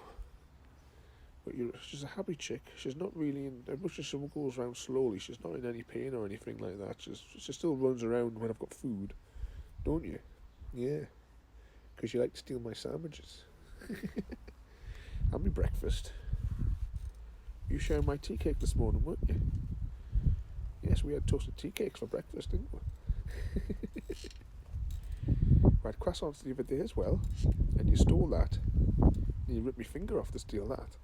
But she's a happy chick. She's not really in, as much as she goes around slowly, she's not in any pain or anything like that. She still runs around when I've got food, don't you? Yeah, because you like to steal my sandwiches. And my breakfast. You shared my tea cake this morning, weren't you? Yes, we had toasted tea cakes for breakfast, didn't we? We had croissants the other day as well, and you stole that. And you ripped my finger off to steal that.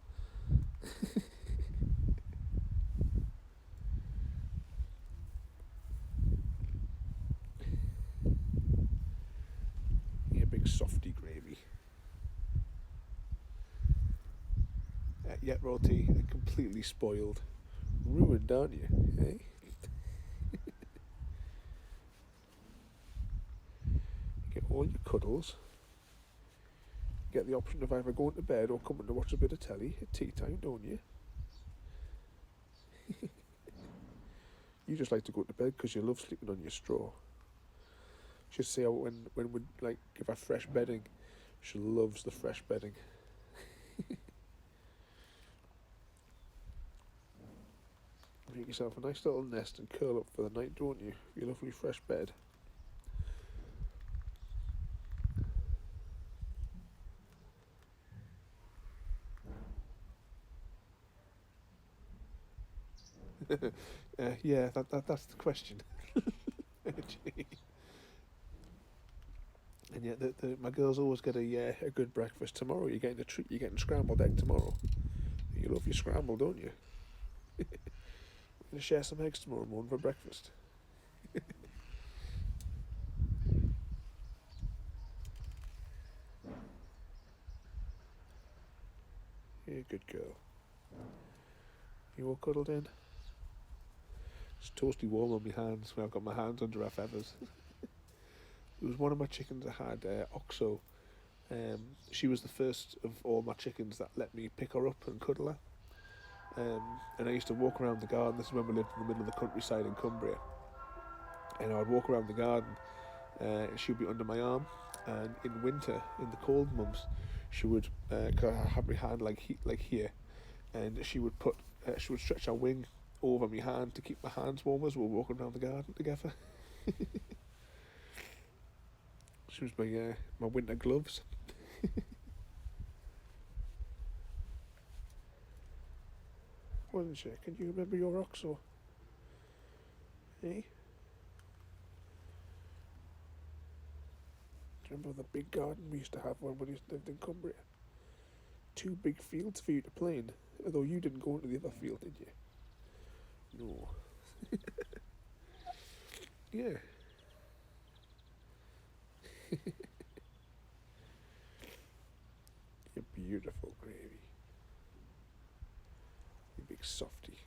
You big softy gravy. Yet roti, completely spoiled. Ruined, aren't you? Eh? Get all your cuddles. Get the option of either going to bed or coming to watch a bit of telly at tea time, don't you? You just like to go to bed because you love sleeping on your straw. She'd say when we like give her fresh bedding, she loves the fresh bedding. Make yourself a nice little nest and curl up for the night, don't you? Your lovely fresh bed. Yeah, that's the question. And yet, my girls always get a good breakfast tomorrow. You're getting a treat. You're getting scrambled egg tomorrow. You love your scramble, don't you? We're gonna share some eggs tomorrow morning for breakfast. You're a good girl. You all cuddled in? It's toasty warm on my hands when I've got my hands under her feathers. It was one of my chickens I had, Oxo. She was the first of all my chickens that let me pick her up and cuddle her. And I used to walk around the garden. This is when we lived in the middle of the countryside in Cumbria. And I'd walk around the garden and she'd be under my arm. And in winter, in the cold months, she would, cause I have my hand like here, and she would stretch her wing over my hand to keep my hands warm as we were walking around the garden together. She was my winter gloves. Wasn't she? Can you remember your Oxo? Eh? Do you remember the big garden we used to have when we lived in Cumbria? 2 big fields for you to play in. Although you didn't go into the other field, did you? No. Yeah. You're beautiful, Gravy. You big softy.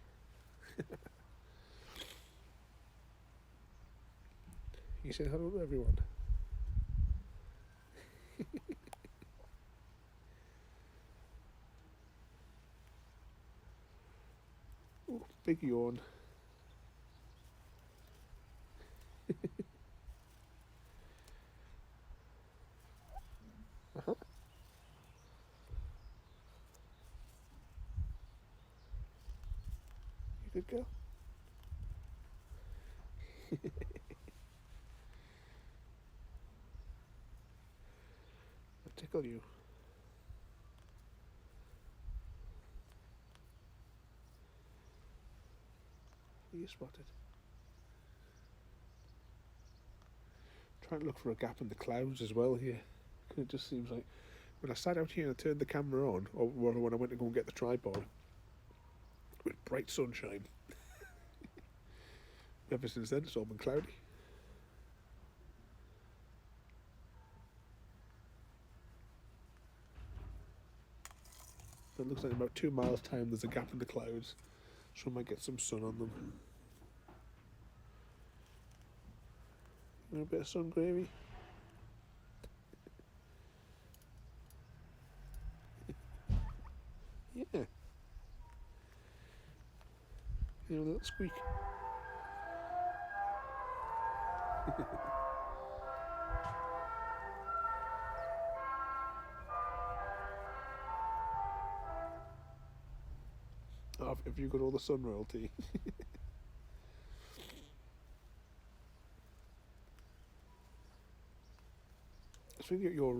You said hello to everyone. Oh, big yawn. Uh-huh. You good girl? tickle you. Are you spotted? Trying to look for a gap in the clouds as well here. It just seems like when I sat out here and I turned the camera on, or when I went to go and get the tripod, with bright sunshine. Ever since then, it's all been cloudy. It looks like in about 2 miles' time there's a gap in the clouds, so I might get some sun on them. You know, a bit of sun gravy. Yeah. You know, a little squeak. Oh, have you got all the sun royalty? I think your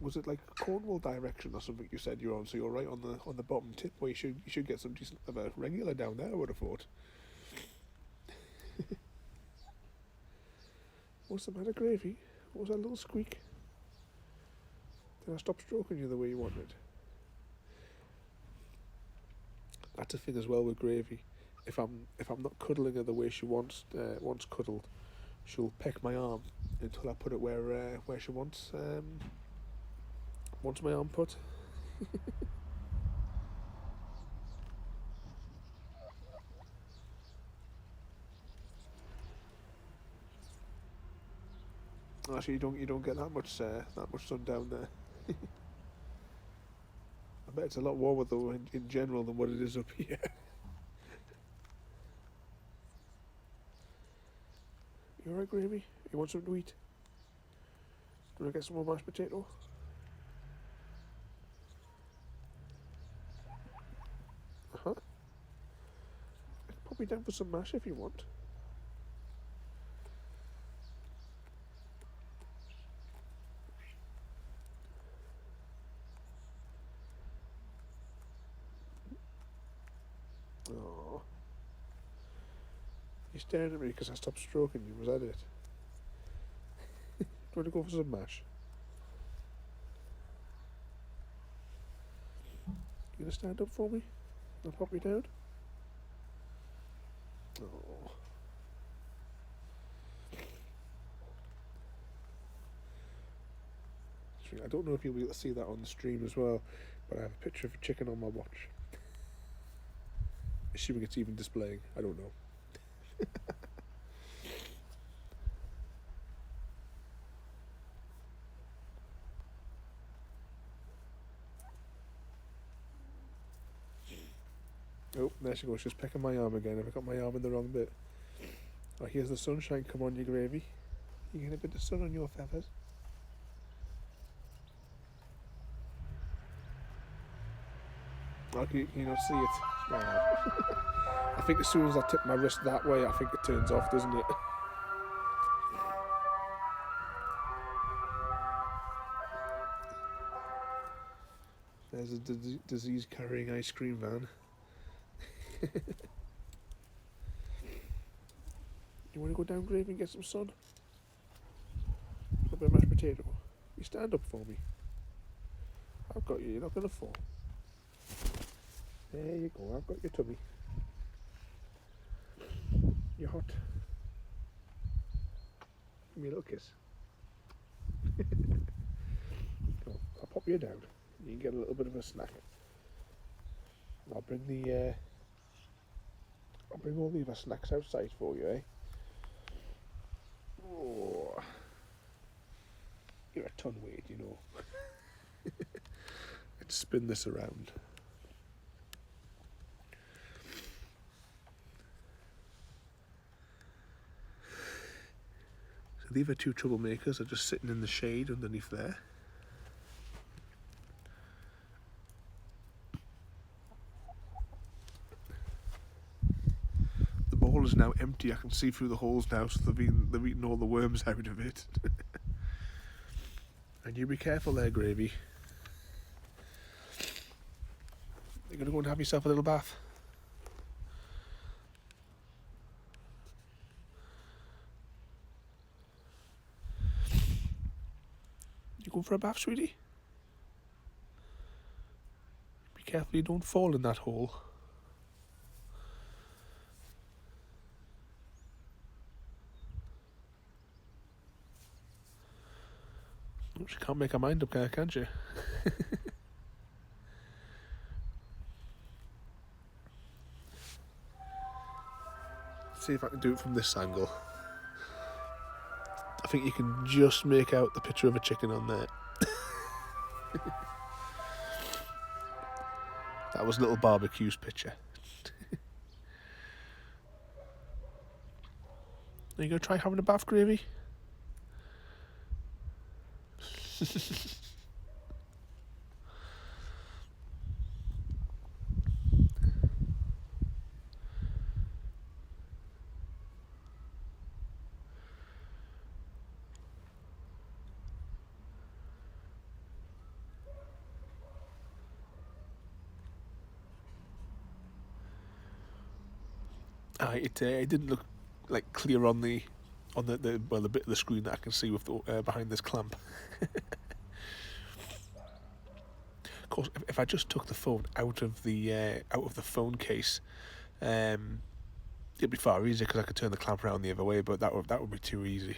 was it like Cornwall direction or something you said you're on? So you're right on the bottom tip where you should get some decent of a regular down there. I would have thought. What's the matter, Gravy? What was that little squeak? Did I stop stroking you the way you wanted? That's the thing as well with Gravy. If I'm not cuddling her the way she wants cuddled, she'll peck my arm until I put it where she wants my arm put. Actually, you don't get that much sun down there. I bet it's a lot warmer though in general than what it is up here. You alright, Gravy? You want something to eat? Do you want to get some more mashed potato? Uh-huh. I can pop you down for some mash if you want. Oh. You're staring at me because I stopped stroking you, was that it? Do you want to go for some mash? You gonna stand up for me? I'll pop you down? Oh. I don't know if you'll be able to see that on the stream as well, but I have a picture of a chicken on my watch. Assuming it's even displaying, I don't know. Oh, there she goes, she's pecking my arm again. Have I got my arm in the wrong bit? Oh, here's the sunshine, come on you Gravy. You get a bit of sun on your feathers. Oh, can you not see it? Oh. I think as soon as I tip my wrist that way, I think it turns off, doesn't it? There's a disease-carrying ice cream van. You want to go down, Gravy, and get some sun? A bit of mashed potato. You stand up for me. I've got you, you're not going to fall. There you go, I've got your tummy. You're hot. Give me a little kiss. Come on, I'll pop you down. You can get a little bit of a snack. I'll bring all the other snacks outside for you, eh? Oh. You're a ton weight, you know. Let's spin this around. So the other two troublemakers are just sitting in the shade underneath there. The bowl is now empty. I can see through the holes now, so they've eaten all the worms out of it. And you be careful there, Gravy. You're going to go and have yourself a little bath. You going for a bath, sweetie? Be careful you don't fall in that hole. Oh, she can't make her mind up there, can she? See if I can do it from this angle. I think you can just make out the picture of a chicken on there. That was Little Barbecue's picture. Are you going to try having a bath, Gravy? It didn't look like clear on the bit of the screen that I can see with the, behind this clamp. Of course, if I just took the phone out of the phone case, it'd be far easier because I could turn the clamp around the other way. But that would be too easy.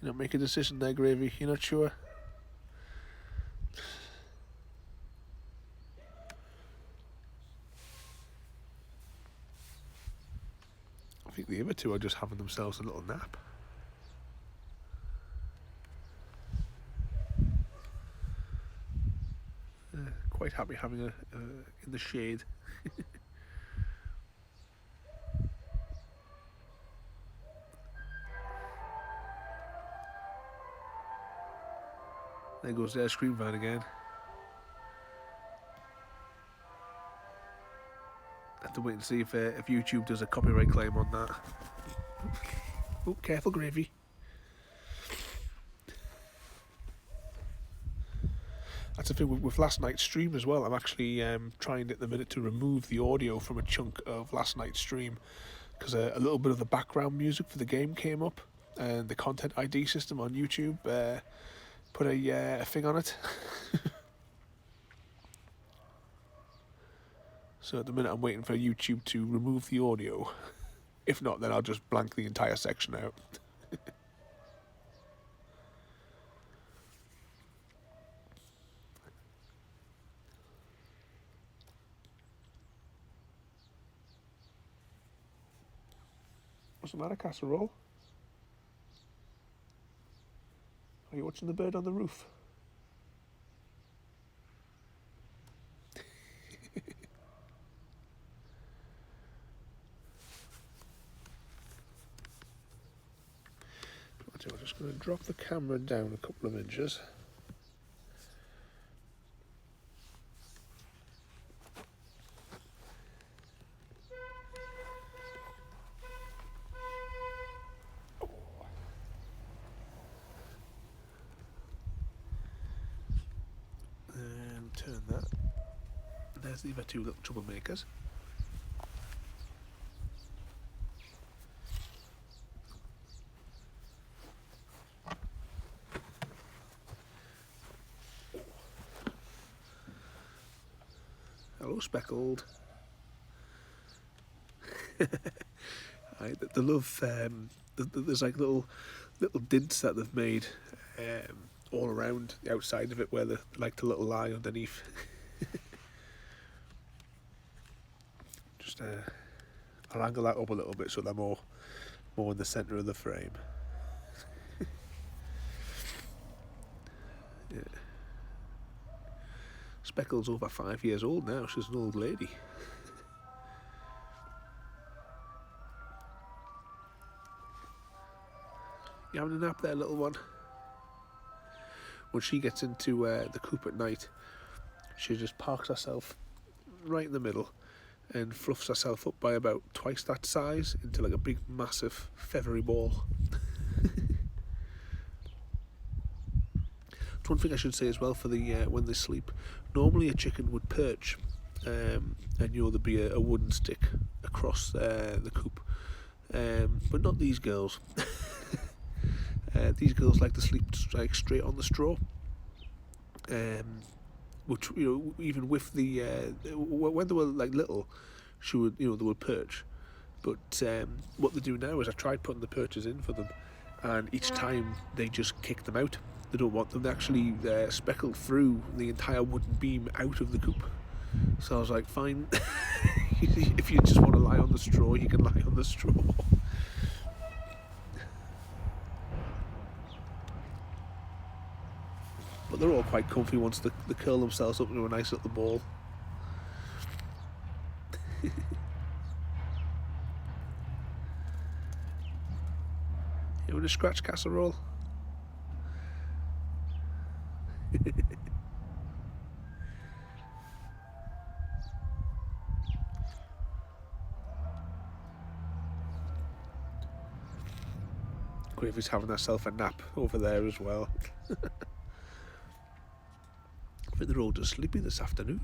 You know, make a decision there, Gravy. You're not sure? I think the other two are just having themselves a little nap. Quite happy having a in the shade. There goes the ice cream van again. Have to wait and see if YouTube does a copyright claim on that. Oh, careful, Gravy. That's the thing with last night's stream as well. I'm actually trying at the minute to remove the audio from a chunk of last night's stream because a little bit of the background music for the game came up, and the content ID system on YouTube put a thing on it. So at the minute I'm waiting for YouTube to remove the audio. If not, then I'll just blank the entire section out. What's the matter, Casserole? Are you watching the bird on the roof? I'm just going to drop the camera down a couple of inches. And turn that. There's the other two little troublemakers. Hello, Speckled. They love. There's like little dints that they've made all around the outside of it where they like to little lie underneath. Just I'll angle that up a little bit so they're more in the centre of the frame. Yeah. Speckles over 5 years old now. She's an old lady. You having a nap there, little one? when she gets into the coop at night, she just parks herself right in the middle and fluffs herself up by about twice that size into like a big massive feathery ball. One thing I should say as well for the when they sleep, normally a chicken would perch, and there'd be a wooden stick across the coop, but not these girls. These girls like to sleep like straight on the straw, which even with the when they were like little, she would they would perch, but what they do now is I tried putting the perches in for them, and each time they just kick them out. They don't want them. They actually speckled through the entire wooden beam out of the coop. So I was like, fine, if you just want to lie on the straw, you can lie on the straw. But they're all quite comfy once they curl themselves up into a nice little ball. You want to scratch, Casserole? Gravy's having herself a nap over there as well. I think they're all just sleepy this afternoon.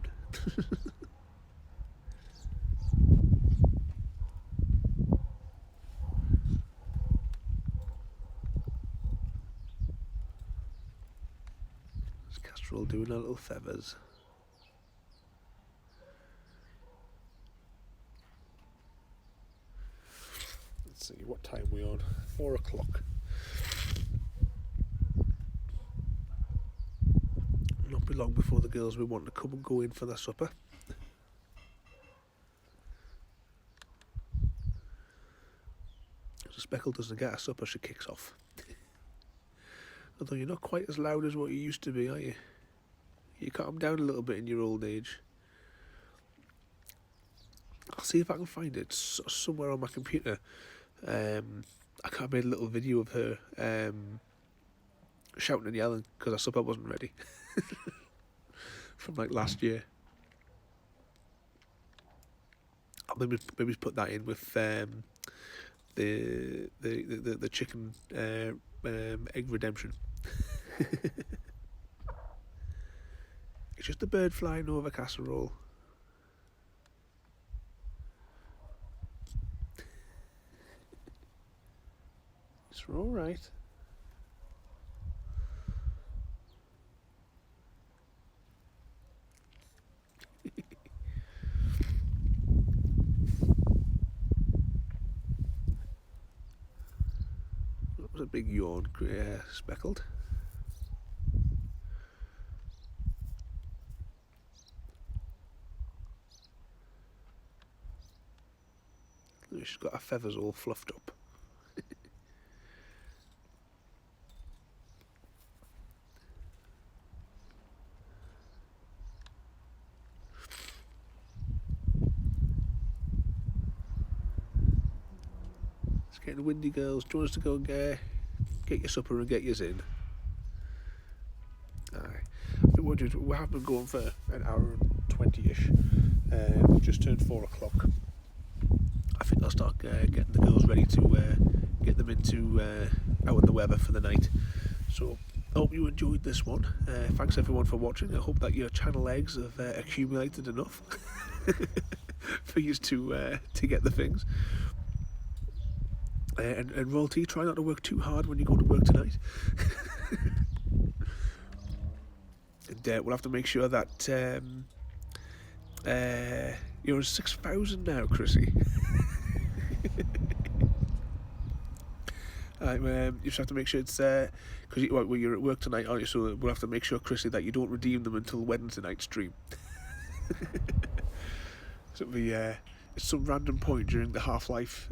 There's Casserole doing her little feathers. Let's see, what time are we on? 4 o'clock. Not be long before the girls will want to come and go in for their supper. So Speckle doesn't get her supper, she kicks off. Although you're not quite as loud as what you used to be, are you? You calm down a little bit in your old age. I'll see if I can find it somewhere on my computer. I made a little video of her shouting and yelling because her supper wasn't ready from like last year. I'll maybe put that in with the chicken egg redemption. It's just a bird flying over, Casserole. It's all right. That was a big yawn, Speckled. She's got her feathers all fluffed up. It's getting windy, girls. Do you want us to go and get your supper and get yours in? Aye. I think we have been going for an hour and 20-ish. We've just turned 4 o'clock. I think I'll start getting the girls ready to get them into out in the weather for the night. So I hope you enjoyed this one. Thanks everyone for watching. I hope that your channel eggs have accumulated enough for you to get the things. And Royalty, try not to work too hard when you go to work tonight. And we'll have to make sure that you're at 6,000 now, Chrissy. You just have to make sure it's because you're at work tonight, aren't you? So we'll have to make sure, Chrissy, that you don't redeem them until Wednesday night stream. So it'll be it's some random point during the Half-Life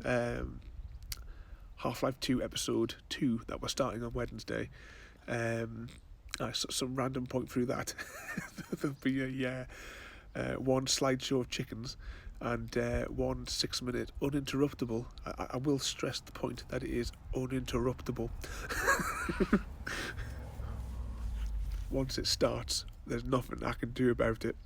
2 episode 2 that we're starting on Wednesday. Some random point through that. There'll be one slideshow of chickens and 1 6-minute uninterruptible. I will stress the point that it is uninterruptible. once it starts, there's nothing I can do about it.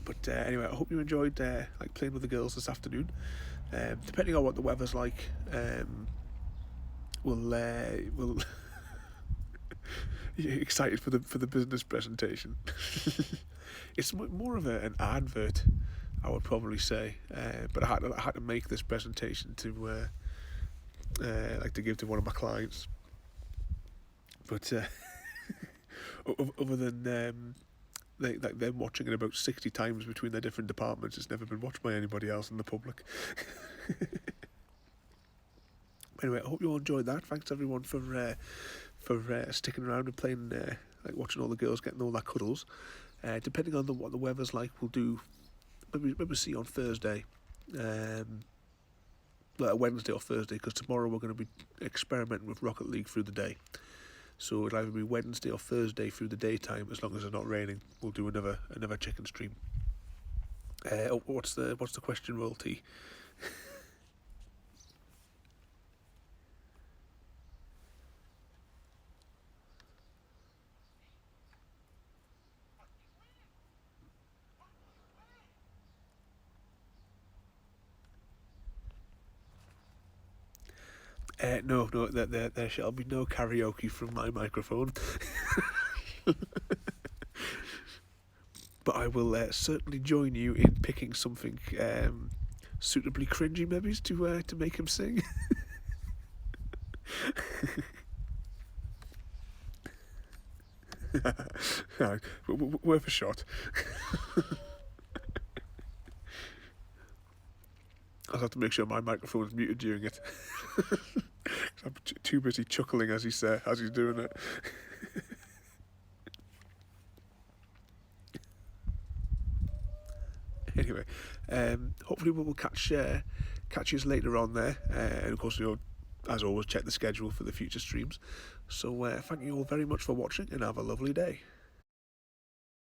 But anyway, I hope you enjoyed like playing with the girls this afternoon. Depending on what the weather's like, we'll you're excited for the business presentation. It's more of an advert, I would probably say, but I had to make this presentation to like to give to one of my clients. But other than like them watching it about 60 times between their different departments, it's never been watched by anybody else in the public. Anyway, I hope you all enjoyed that. Thanks everyone for sticking around and playing, like watching all the girls getting all their cuddles. Depending on what the weather's like, we'll do maybe see on Thursday, Wednesday or Thursday, because tomorrow we're going to be experimenting with Rocket League through the day. So it'll either be Wednesday or Thursday through the daytime, as long as it's not raining. We'll do another chicken stream. What's the question, royalty? No, there shall be no karaoke from my microphone. But I will certainly join you in picking something suitably cringy, maybe, to make him sing. Worth a shot. I'll have to make sure my microphone is muted during it. I'm too busy chuckling as he's doing it. Anyway, hopefully we'll catch you later on there, and of course, as always, check the schedule for the future streams. So thank you all very much for watching, and have a lovely day.